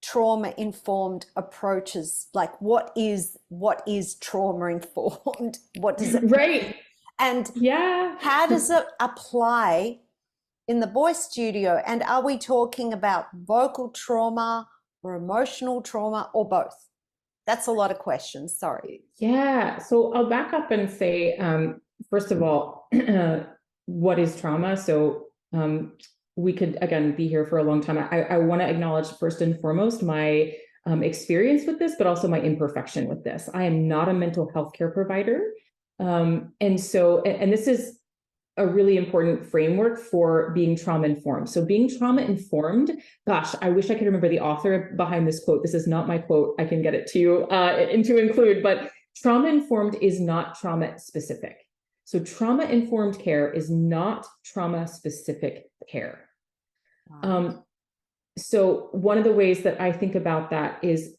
trauma informed approaches? Like, what is trauma informed? What does it mean? Right. And Yeah. how does it apply in the voice studio? And are we talking about vocal trauma or emotional trauma or both? That's a lot of questions. Sorry. Yeah. So I'll back up and say, first of all, what is trauma? So we could, again, be here for a long time. I want to acknowledge first and foremost my experience with this, but also my imperfection with this. I am not a mental health care provider. And this is a really important framework for being trauma informed. So being trauma informed, gosh, I wish I could remember the author behind this quote. This is not my quote. I can get it to you and to include, but trauma informed is not trauma specific. So trauma informed care is not trauma specific care. Right. So one of the ways that I think about that is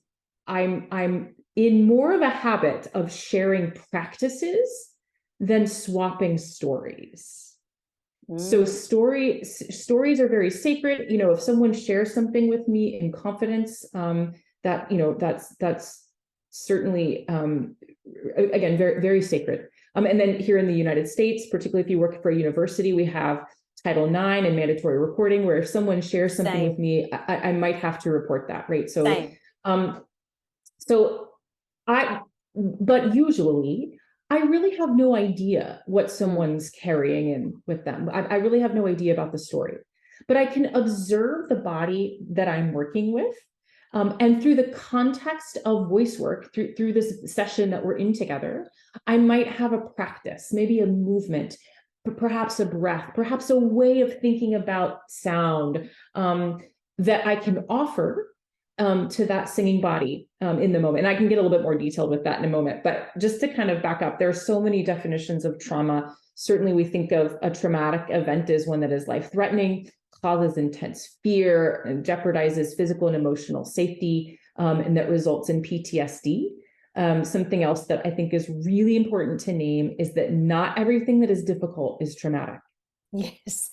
I'm in more of a habit of sharing practices than swapping stories. So stories are very sacred. If someone shares something with me in confidence, that's certainly again very very sacred. And then here in the United States, particularly if you work for a university, we have Title IX and mandatory reporting, where if someone shares something Same. with me, I might have to report that, right? So, Same. so I, but usually I really have no idea what someone's carrying in with them. I really have no idea about the story, but I can observe the body that I'm working with. And through the context of voice work, through this session that we're in together, I might have a practice, maybe a movement, perhaps a breath, perhaps a way of thinking about sound that I can offer to that singing body in the moment. And I can get a little bit more detailed with that in a moment. But just to kind of back up, there are so many definitions of trauma. Certainly, we think of a traumatic event as one that is life-threatening, causes intense fear, and jeopardizes physical and emotional safety, and that results in PTSD. Something else that I think is really important to name is that not everything that is difficult is traumatic. Yes.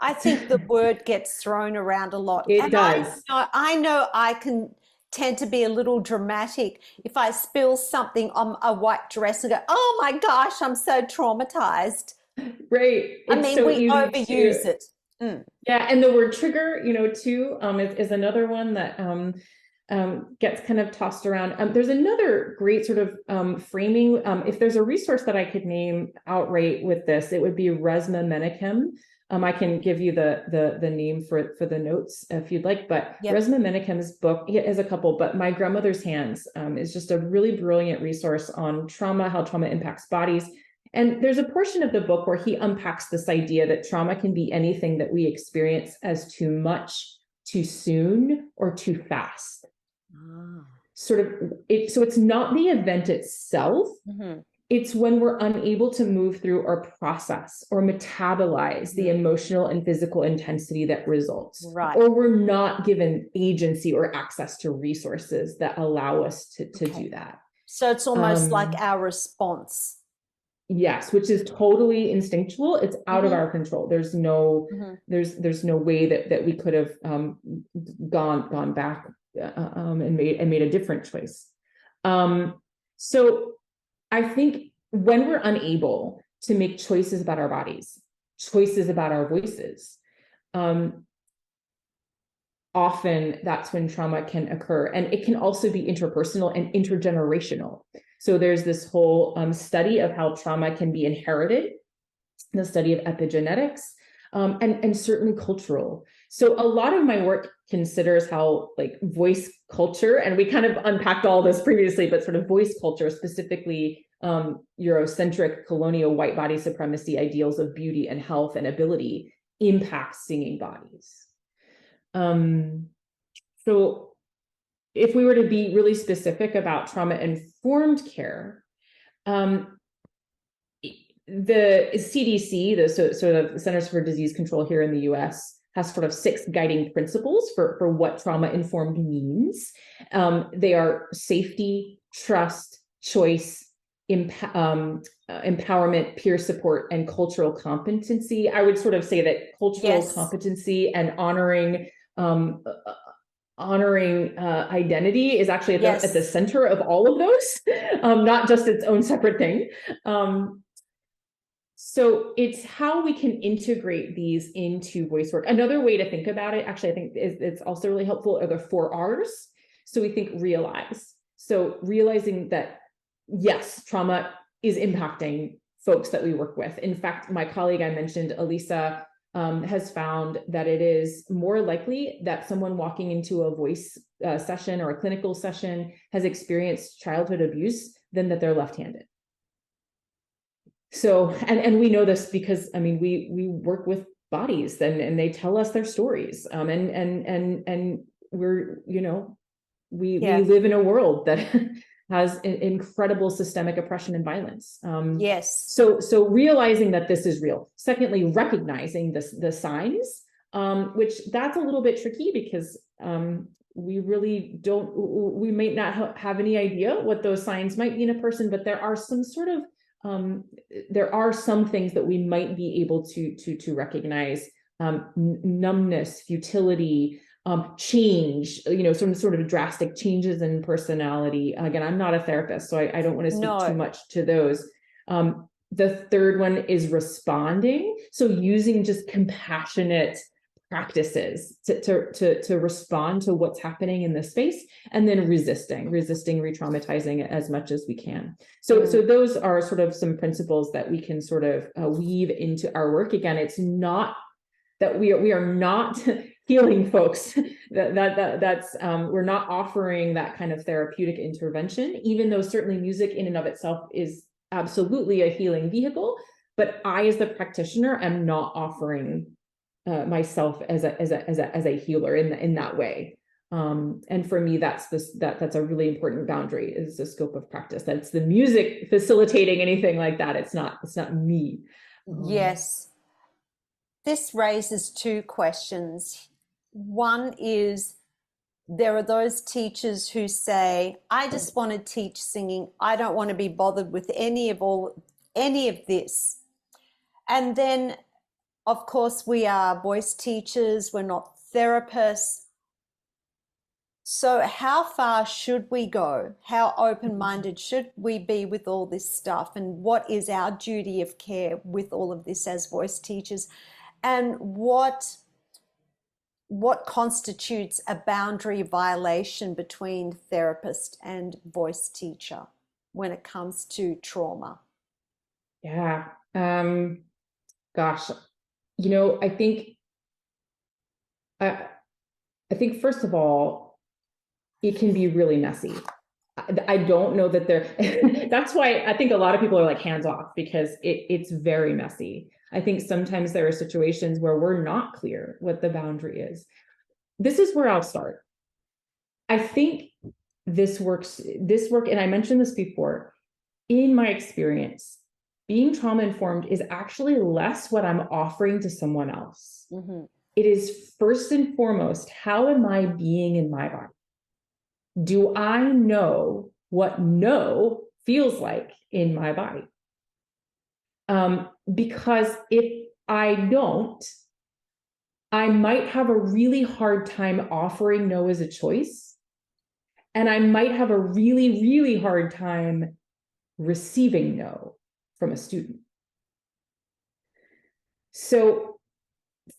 I think the word gets thrown around a lot. It And does. I know I can tend to be a little dramatic if I spill something on a white dress and go, oh my gosh, I'm so traumatized. Right. I It's mean, so we easy overuse to, it. Mm. yeah. And the word trigger, too, is another one that gets kind of tossed around. There's another great sort of framing. If there's a resource that I could name outright with this, it would be Resmaa Menakem. I can give you the name for the notes if you'd like, but Yep. Resmaa Menakem's book, he has a couple, but My Grandmother's Hands is just a really brilliant resource on trauma, how trauma impacts bodies. And there's a portion of the book where he unpacks this idea that trauma can be anything that we experience as too much, too soon, or too fast. Sort of, so it's not the event itself. It's when we're unable to move through or process or metabolize the emotional and physical intensity that results, Right. or we're not given agency or access to resources that allow us to do that. So it's almost like our response. Yes, which is totally instinctual. It's out of our control. There's no there's no way that we could have gone back and made a different choice. So I think when we're unable to make choices about our bodies, choices about our voices, often that's when trauma can occur. And it can also be interpersonal and intergenerational. So there's this whole study of how trauma can be inherited, the study of epigenetics, and certainly cultural. So a lot of my work considers how like voice culture, and we kind of unpacked all this previously, but sort of voice culture, specifically Eurocentric colonial white body supremacy ideals of beauty and health and ability impacts singing bodies. So if we were to be really specific about trauma-informed care, the CDC, the sort of Centers for Disease Control here in the US, has sort of 6 guiding principles for what trauma-informed means. They are safety, trust, choice, empowerment, peer support, and cultural competency. I would sort of say that cultural competency and honoring identity is actually at the center of all of those, not just its own separate thing. So it's how we can integrate these into voice work. Another way to think about it, actually, I think it's also really helpful, are the 4 R's. So we think realize. So realizing that, yes, trauma is impacting folks that we work with. In fact, my colleague I mentioned, Elisa, has found that it is more likely that someone walking into a voice session or a clinical session has experienced childhood abuse than that they're left-handed. So, and we know this because, I mean, we work with bodies and they tell us their stories. And we're, you know, we live in a world that has incredible systemic oppression and violence. So realizing that this is real. Secondly, recognizing the signs, which that's a little bit tricky because we really don't, we may not have any idea what those signs might be in a person, but there are some sort of there are some things that we might be able to recognize, numbness, futility, change, you know, some sort of drastic changes in personality. Again, I'm not a therapist, so I don't want to speak too much to those. The third one is responding. So using just compassionate practices to respond to what's happening in the space, and then resisting re-traumatizing as much as we can. So those are sort of some principles that we can sort of weave into our work. Again, it's not that we are not healing folks. That's we're not offering that kind of therapeutic intervention, even though certainly music in and of itself is absolutely a healing vehicle. But I, as the practitioner, am not offering myself as a healer in that way. And for me, that's a really important boundary, is the scope of practice. That's the music facilitating anything like that. It's not me. Yes. This raises 2 questions. One is, there are those teachers who say, I just want to teach singing. I don't want to be bothered with any of this. And then, of course, we are voice teachers, we're not therapists. So how far should we go? How open-minded should we be with all this stuff? And what is our duty of care with all of this as voice teachers? And what what constitutes a boundary violation between therapist and voice teacher when it comes to trauma? Yeah. Gosh, you know, I think first of all, it can be really messy. I don't know that that's why I think a lot of people are like hands off, because it's very messy. I think sometimes there are situations where we're not clear what the boundary is. This is where I'll start. I think this work, and I mentioned this before, in my experience, being trauma informed is actually less what I'm offering to someone else. Mm-hmm. It is first and foremost, how am I being in my body? Do I know what no feels like in my body? Because if I don't, I might have a really hard time offering no as a choice. And I might have a really, really hard time receiving no from a student. So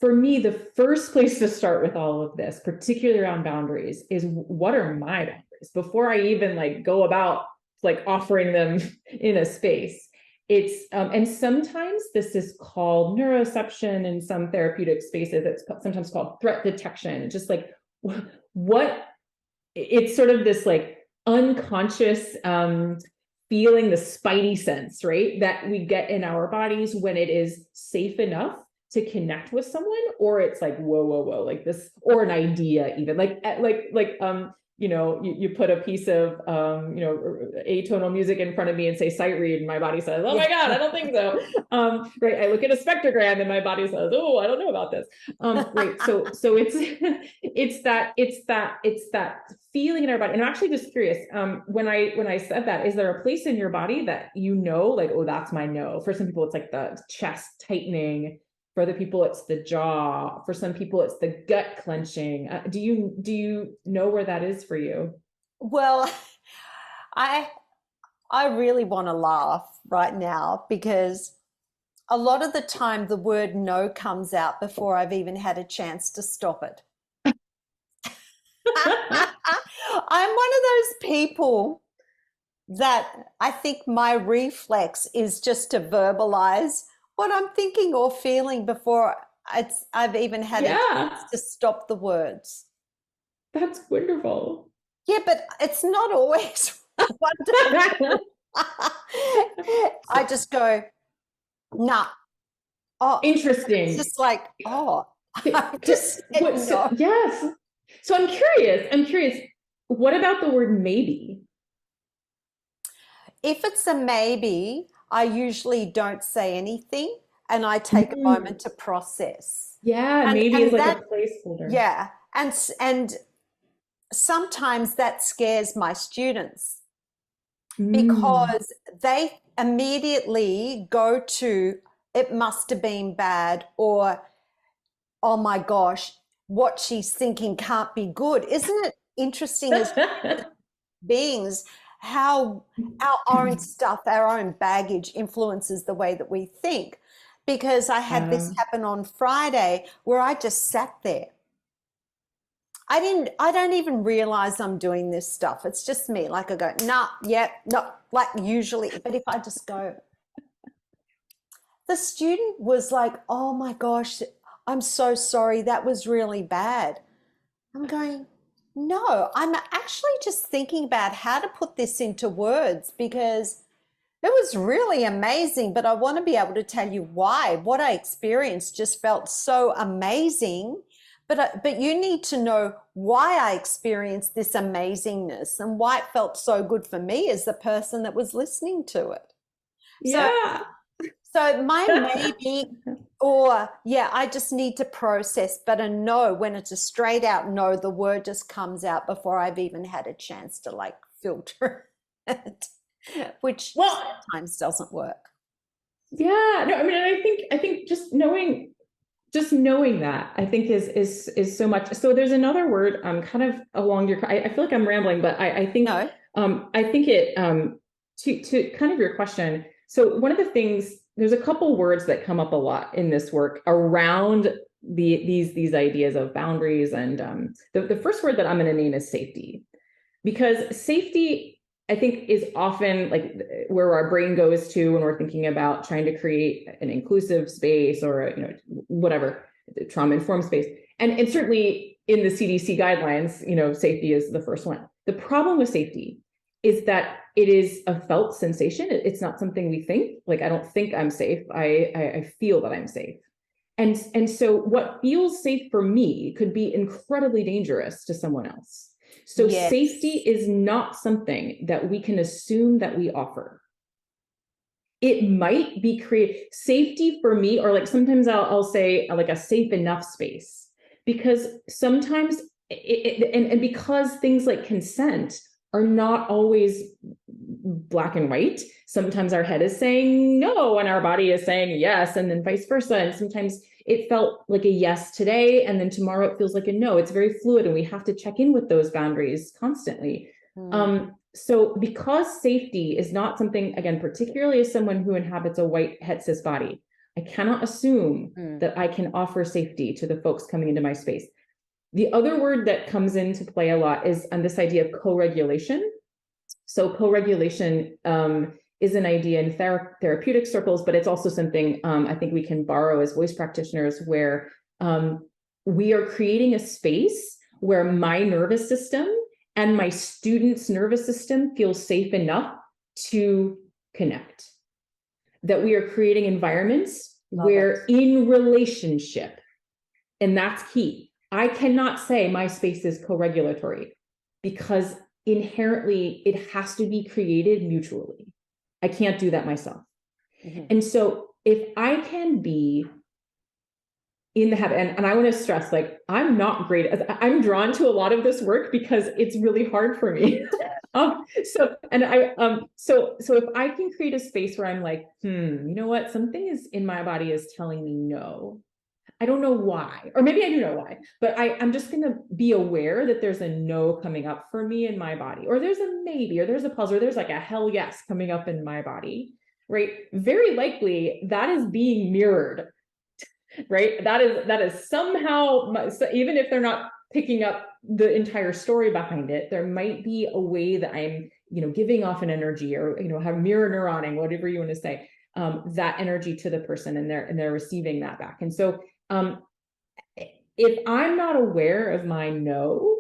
for me, the first place to start with all of this, particularly around boundaries, is what are my boundaries? Before I even like go about like offering them in a space. It's and sometimes this is called neuroception in some therapeutic spaces. It's sometimes called threat detection. Just like what it's sort of this like unconscious feeling, the spidey sense, right, that we get in our bodies when it is safe enough to connect with someone, or it's like whoa, like this, or an idea, even you know, you put a piece of you know, atonal music in front of me and say sight read, and my body says, oh my God, I don't think so. Right, I look at a spectrogram and my body says, oh, I don't know about this. Right, so it's that feeling in our body. And I'm actually just curious, when I said that, is there a place in your body that you know, like, oh, that's my no? For some people, it's like the chest tightening. For other people, it's the jaw. For some people, it's the gut clenching. Do you know where that is for you? Well, I really want to laugh right now because a lot of the time the word no comes out before I've even had a chance to stop it. I'm one of those people that I think my reflex is just to verbalize what I'm thinking or feeling before I've even had a chance to stop the words. That's wonderful. Yeah, but it's not always wonderful. I just go, nah. Oh, Interesting. it's just like, oh, I just said no. Yes. So I'm curious, what about the word maybe? If it's a maybe, I usually don't say anything and I take a moment to process. Yeah, maybe is like a placeholder. Yeah. And sometimes that scares my students because they immediately go to, it must have been bad, or, oh my gosh, what she's thinking can't be good. Isn't it interesting as beings how our own stuff, our own baggage influences the way that we think? Because I had this happen on Friday where I just sat there. I don't even realize I'm doing this stuff. It's just me. Like I go, nah, yeah, no, like usually. But if I just go, the student was like, oh my gosh, I'm so sorry. That was really bad. I'm going, no, I'm actually just thinking about how to put this into words because it was really amazing, but I want to be able to tell you why. What I experienced just felt so amazing. But you need to know why I experienced this amazingness and why it felt so good for me as the person that was listening to it. Yeah. So my maybe, or yeah, I just need to process, but a no, when it's a straight out no, the word just comes out before I've even had a chance to like filter it, which sometimes doesn't work. Yeah, no, I mean, I think just knowing that, I think is so much. So there's another word kind of along your, I feel like I'm rambling, but I think No. I think it to kind of your question. So one of the things, there's a couple words that come up a lot in this work around these ideas of boundaries. And the first word that I'm going to name is safety, because safety, I think, is often like where our brain goes to when we're thinking about trying to create an inclusive space or, you know, whatever, trauma-informed space. And certainly in the CDC guidelines, you know, safety is the first one. The problem with safety is that it is a felt sensation. It's not something we think. Like, I don't think I'm safe. I feel that I'm safe. And so what feels safe for me could be incredibly dangerous to someone else. So Yes. safety is not something that we can assume that we offer. It might be safety for me, or like sometimes I'll say like a safe enough space, because sometimes and because things like consent are not always black and white. Sometimes our head is saying no and our body is saying yes, and then vice versa. And sometimes it felt like a yes today, and then tomorrow it feels like a no. It's very fluid, and we have to check in with those boundaries constantly. So because safety is not something, again, particularly as someone who inhabits a white het cis body, I cannot assume that I can offer safety to the folks coming into my space. The other word that comes into play a lot is this idea of co-regulation. So co-regulation is an idea in therapeutic circles, but it's also something I think we can borrow as voice practitioners, where we are creating a space where my nervous system and my student's nervous system feel safe enough to connect. That we are creating environments where in relationship, and that's key. I cannot say my space is co-regulatory, because inherently it has to be created mutually. I can't do that myself. And so if I can be in the habit, and I want to stress, like, I'm not great. I'm drawn to a lot of this work because it's really hard for me. So if I can create a space where I'm like, you know what, something is in my body is telling me no. I don't know why, or maybe I do know why, but I'm just going to be aware that there's a no coming up for me in my body, or there's a maybe, or there's a pause, or there's like a hell yes coming up in my body, right? Very likely that is being mirrored, right? That is somehow, so even if they're not picking up the entire story behind it, there might be a way that I'm, giving off an energy, or, have mirror neuroning, whatever you want to say, that energy to the person, and they're receiving that back. And so if I'm not aware of my no,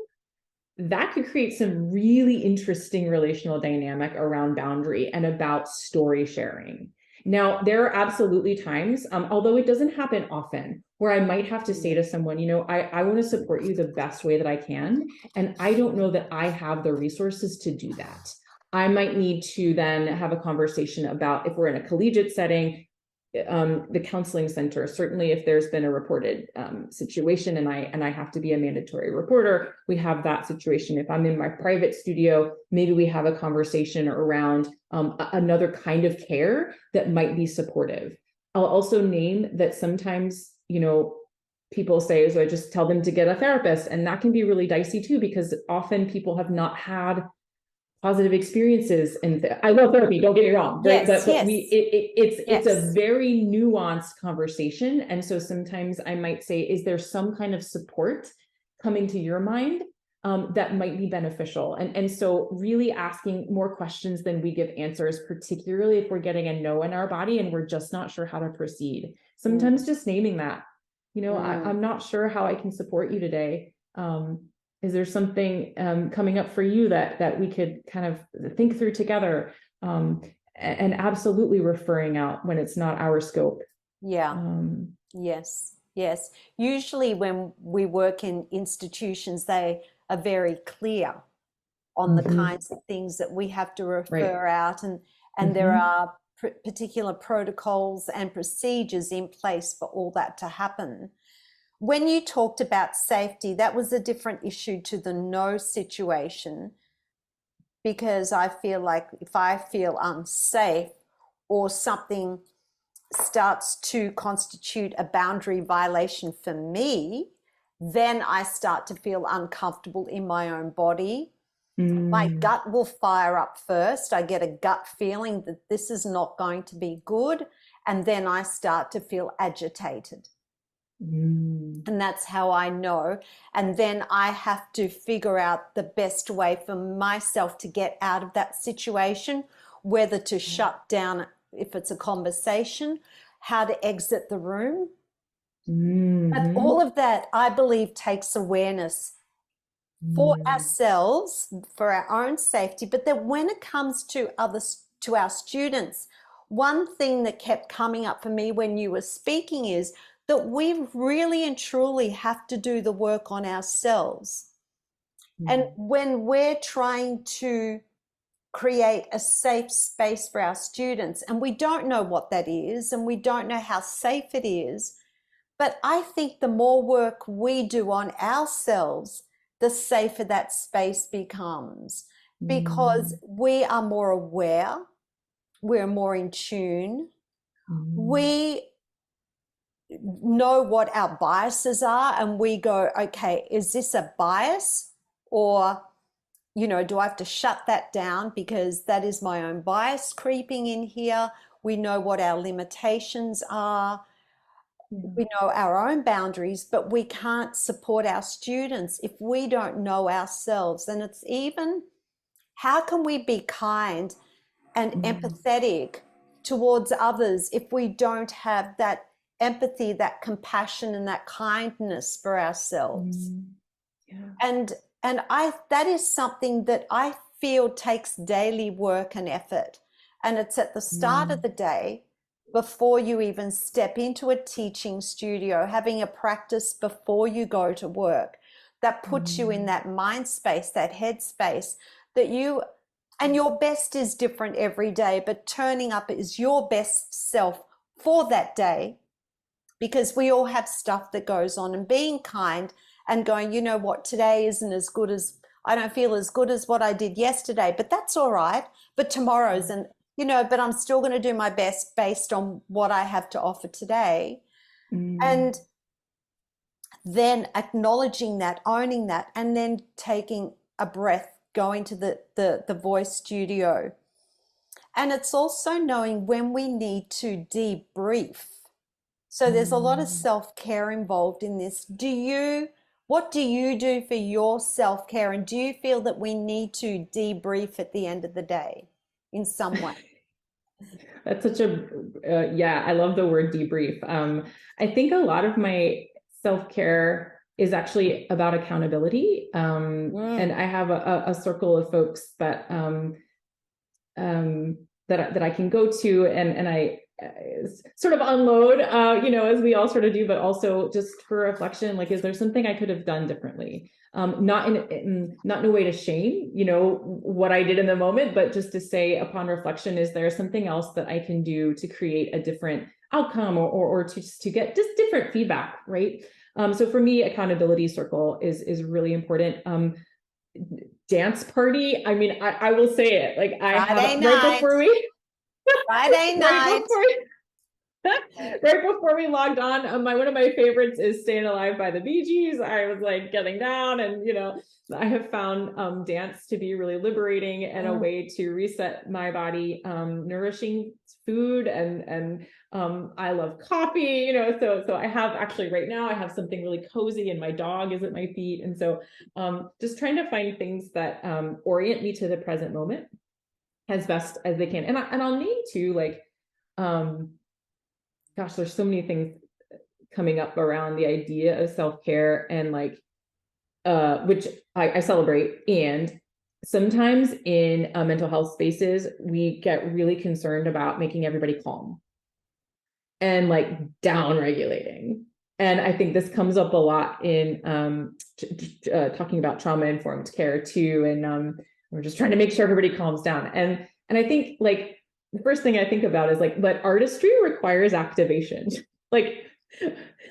that could create some really interesting relational dynamic around boundary and about story sharing. Now, there are absolutely times, although it doesn't happen often, where I might have to say to someone, I want to support you the best way that I can. And I don't know that I have the resources to do that. I might need to then have a conversation about, if we're in a collegiate setting, the counseling center. Certainly if there's been a reported situation and I have to be a mandatory reporter, we have that situation. If I'm in my private studio, maybe we have a conversation around another kind of care that might be supportive. I'll also name that sometimes, people say, so I just tell them to get a therapist, and that can be really dicey too, because often people have not had positive experiences. And I love therapy, don't get me wrong, right? Yes, but it's a very nuanced conversation. And so sometimes I might say, is there some kind of support coming to your mind that might be beneficial? And so really asking more questions than we give answers, particularly if we're getting a no in our body and we're just not sure how to proceed. Sometimes just naming that, I'm not sure how I can support you today. Is there something coming up for you that we could kind of think through together? And absolutely referring out when it's not our scope. Yeah. Yes. Usually when we work in institutions, they are very clear on the kinds of things that we have to refer out. And there are particular protocols and procedures in place for all that to happen. When you talked about safety, that was a different issue to the no situation, because I feel like if I feel unsafe or something starts to constitute a boundary violation for me, then I start to feel uncomfortable in my own body. My gut will fire up first. I get a gut feeling that this is not going to be good. And then I start to feel agitated. And that's how I know. And then I have to figure out the best way for myself to get out of that situation, whether to shut down if it's a conversation, how to exit the room. But all of that, I believe, takes awareness for ourselves, for our own safety. But that when it comes to others, to our students, one thing that kept coming up for me when you were speaking is that we really and truly have to do the work on ourselves. And when we're trying to create a safe space for our students, and we don't know what that is, and we don't know how safe it is, but I think the more work we do on ourselves, the safer that space becomes, because we are more aware, we're more in tune, we know what our biases are, and we go, okay, is this a bias, or do I have to shut that down because that is my own bias creeping in here? We know what our limitations are. We know our own boundaries, but we can't support our students if we don't know ourselves. And it's even, how can we be kind and empathetic towards others if we don't have that empathy, that compassion, and that kindness for ourselves? And that is something that I feel takes daily work and effort. And it's at the start of the day, before you even step into a teaching studio, having a practice before you go to work, that puts you in that mind space, that head space, that you, and your best is different every day, but turning up is your best self for that day, because we all have stuff that goes on, and being kind and going, you know what, today isn't as good as, I don't feel as good as what I did yesterday, but that's all right. But tomorrow's, and but I'm still going to do my best based on what I have to offer today. And then acknowledging that, owning that, and then taking a breath, going to the voice studio. And it's also knowing when we need to debrief. So there's a lot of self-care involved in this. What do you do for your self-care? And do you feel that we need to debrief at the end of the day in some way? That's such I love the word debrief. I think a lot of my self-care is actually about accountability. And I have a circle of folks that that I can go to, and I sort of unload, as we all sort of do, but also just for reflection, like, is there something I could have done differently? Not in a way to shame, what I did in the moment, but just to say, upon reflection, is there something else that I can do to create a different outcome, or to get just different feedback, right? So for me, accountability circle is really important. Dance party. I mean, I will say it, like, I have right before we Friday night. Right before we logged on, one of my favorites is "Staying Alive" by the Bee Gees. I was like getting down, and I have found dance to be really liberating and a way to reset my body. Nourishing food, and I love coffee. So I have, actually right now, I have something really cozy, and my dog is at my feet, and so just trying to find things that orient me to the present moment as best as they can. And I'll name too, like, gosh, there's so many things coming up around the idea of self-care, and like, which I celebrate. And sometimes in mental health spaces, we get really concerned about making everybody calm and like down regulating. And I think this comes up a lot in talking about trauma-informed care too. And we're just trying to make sure everybody calms down. And I think, like, the first thing I think about is like, but artistry requires activation. Like,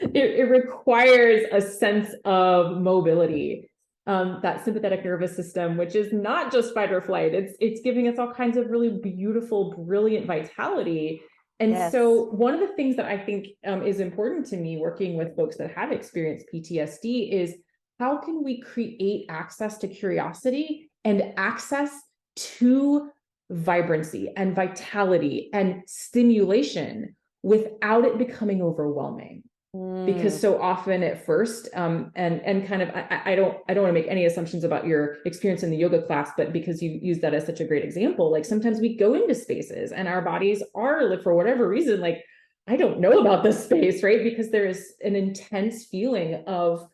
it requires a sense of mobility. That sympathetic nervous system, which is not just fight or flight, it's giving us all kinds of really beautiful, brilliant vitality. And so one of the things that I think is important to me, working with folks that have experienced PTSD, is how can we create access to curiosity and access to vibrancy and vitality and stimulation without it becoming overwhelming? Because so often at first, and kind of, I don't want to make any assumptions about your experience in the yoga class, but because you use that as such a great example, like sometimes we go into spaces and our bodies are, like, for whatever reason, like, I don't know about this space, right? Because there is an intense feeling of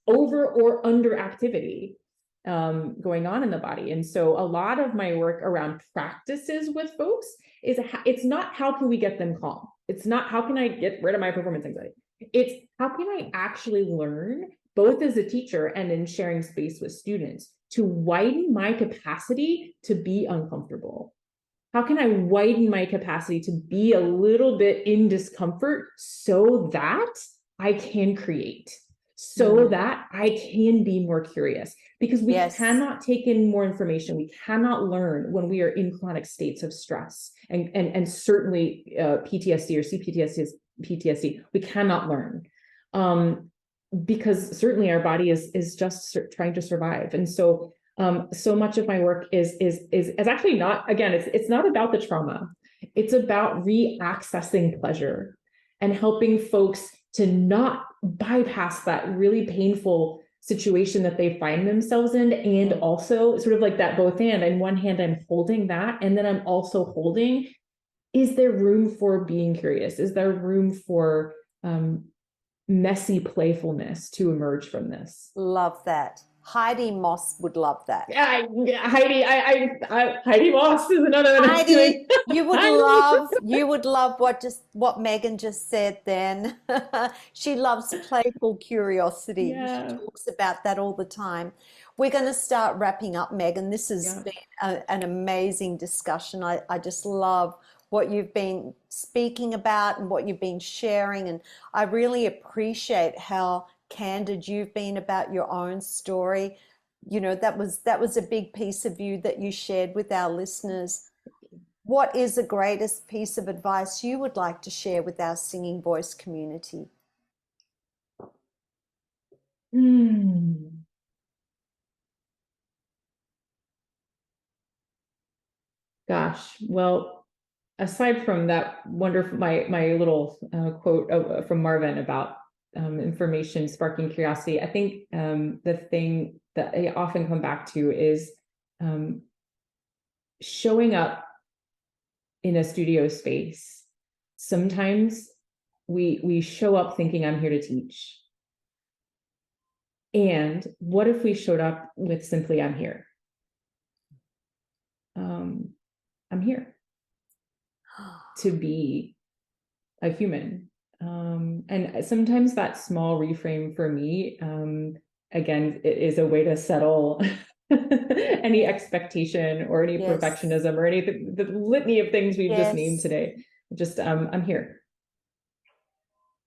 over or under activity going on in the body. And so a lot of my work around practices with folks is, it's not how can we get them calm. It's not how can I get rid of my performance anxiety. It's how can I actually learn, both as a teacher and in sharing space with students, to widen my capacity to be uncomfortable. How can I widen my capacity to be a little bit in discomfort so that I can create, so that I can be more curious? Because we cannot take in more information. We cannot learn when we are in chronic states of stress and certainly PTSD or CPTSD, we cannot learn. Because certainly our body is just trying to survive. And so so much of my work is actually not, again, it's not about the trauma. It's about re-accessing pleasure and helping folks to not bypass that really painful situation that they find themselves in. And also sort of like that both and, in one hand, I'm holding that. And then I'm also holding, is there room for being curious? Is there room for messy playfulness to emerge from this? Love that. Heidi Moss would love that. Yeah, Heidi Moss is another one. Heidi, you would love what Megan just said then. She loves playful curiosity. Yeah. She talks about that all the time. We're going to start wrapping up, Megan. This has been an amazing discussion. I just love what you've been speaking about and what you've been sharing. And I really appreciate how candid you've been about your own story. You know, that was a big piece of you that you shared with our listeners. What is the greatest piece of advice you would like to share with our singing voice community? Gosh, well, aside from that wonderful, my little quote from Marvin about information sparking curiosity, I think the thing that I often come back to is showing up in a studio space. Sometimes we show up thinking I'm here to teach. And what if we showed up with simply I'm here? I'm here to be a human. And sometimes that small reframe for me, again, it is a way to settle any expectation or any perfectionism or anything, the litany of things we've just named today. Just, I'm here.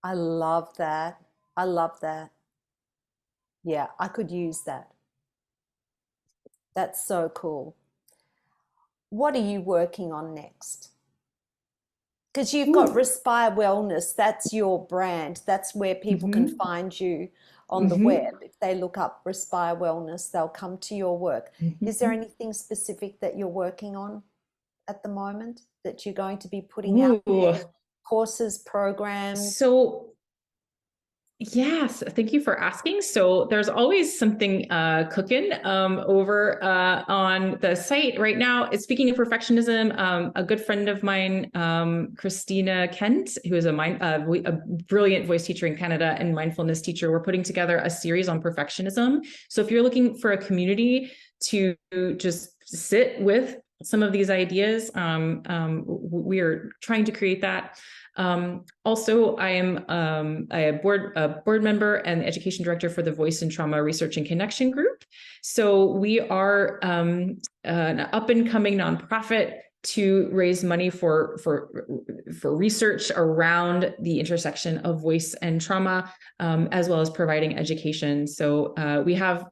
I love that. I love that. Yeah, I could use that. That's so cool. What are you working on next? Because you've got Respire Wellness, that's your brand. That's where people can find you on the web. If they look up Respire Wellness, they'll come to your work. Is there anything specific that you're working on at the moment that you're going to be putting out there? Courses, programs? So yes, thank you for asking. So there's always something cooking over on the site right now. Speaking of perfectionism, a good friend of mine, Christina Kent, who is a brilliant voice teacher in Canada and mindfulness teacher, we're putting together a series on perfectionism. So if you're looking for a community to just sit with some of these ideas, we are trying to create that. Also, I am a board member and education director for the Voice and Trauma Research and Connection Group. So we are an up and coming nonprofit to raise money for research around the intersection of voice and trauma, as well as providing education. So we have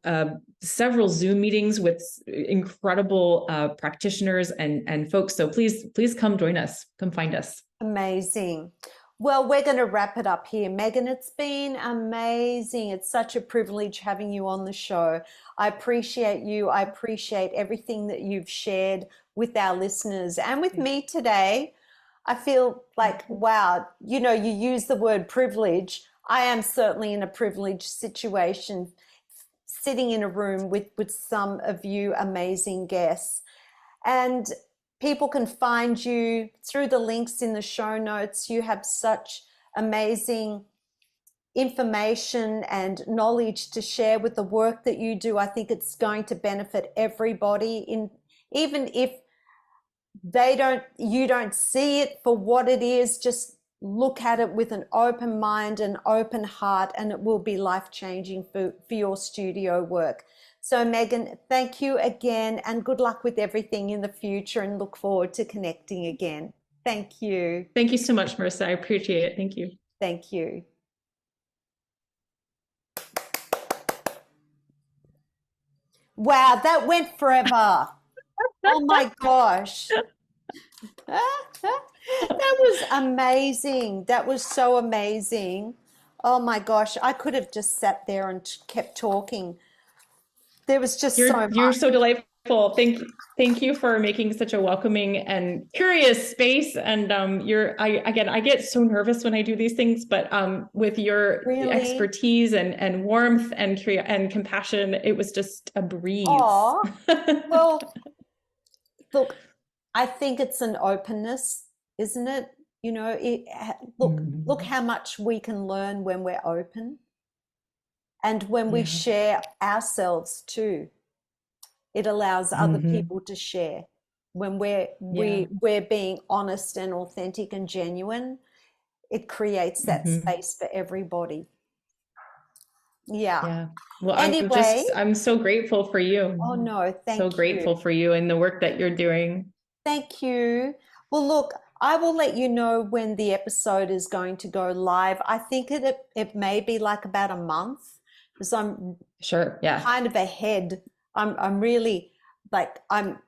several Zoom meetings with incredible practitioners and folks. So please come join us, come find us. Amazing. Well, we're going to wrap it up here. Megan, it's been amazing. It's such a privilege having you on the show. I appreciate you. I appreciate everything that you've shared with our listeners and with me today. I feel like, wow, you know, you use the word privilege. I am certainly in a privileged situation sitting in a room with some of you amazing guests. And people can find you through the links in the show notes. You have such amazing information and knowledge to share with the work that you do. I think it's going to benefit everybody, in even if you don't see it for what it is, just look at it with an open mind and open heart, and it will be life-changing for your studio work. So Megan, thank you again, and good luck with everything in the future, and look forward to connecting again. Thank you. Thank you so much, Marissa. I appreciate it. Thank you. Thank you. Wow, that went forever. Oh my gosh. That was amazing. That was so amazing. Oh my gosh, I could have just sat there and kept talking. There was just so much. You're so delightful. Thank you for making such a welcoming and curious space. And I get so nervous when I do these things, but with your expertise and warmth and compassion, it was just a breeze. Oh, well, look, I think it's an openness, isn't it? You know, look how much we can learn when we're open, and when we share ourselves too. It allows other people to share. When we're being honest and authentic and genuine, it creates that space for everybody. Yeah. Well, anyway, I'm so grateful for you. Oh no, thank you. So grateful for you and the work that you're doing. Thank you. Well, look, I will let you know when the episode is going to go live. I think it may be like about a month, because I'm kind of ahead. I'm really I'm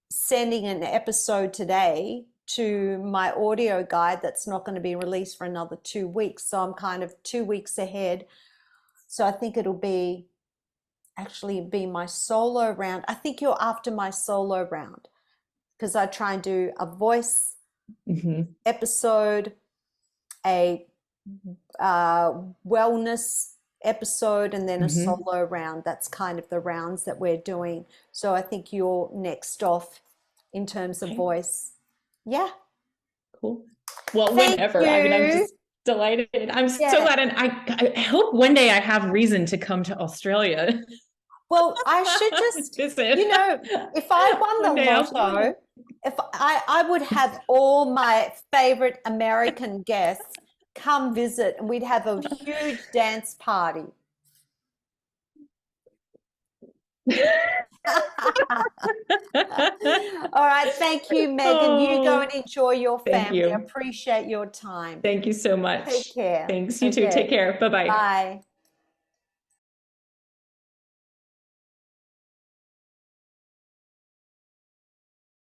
sending an episode today to my audio guide that's not going to be released for another 2 weeks. So I'm kind of 2 weeks ahead. So I think it'll be my solo round. I think you're after my solo round, because I try and do a voice episode, a wellness episode, and then a solo round. That's kind of the rounds that we're doing. So I think you're next off in terms of voice. Yeah. Cool. Well, whenever. I mean, I'm just delighted. I'm so glad. And I hope one day I have reason to come to Australia. Well, I should just, you know, if I won the lotto, if I would have all my favorite American guests come visit, and we'd have a huge dance party. All right. Thank you, Megan. You go and enjoy your family. I appreciate your time. Thank you so much. Take care. Thanks. You too. Take care. Bye-bye. Bye.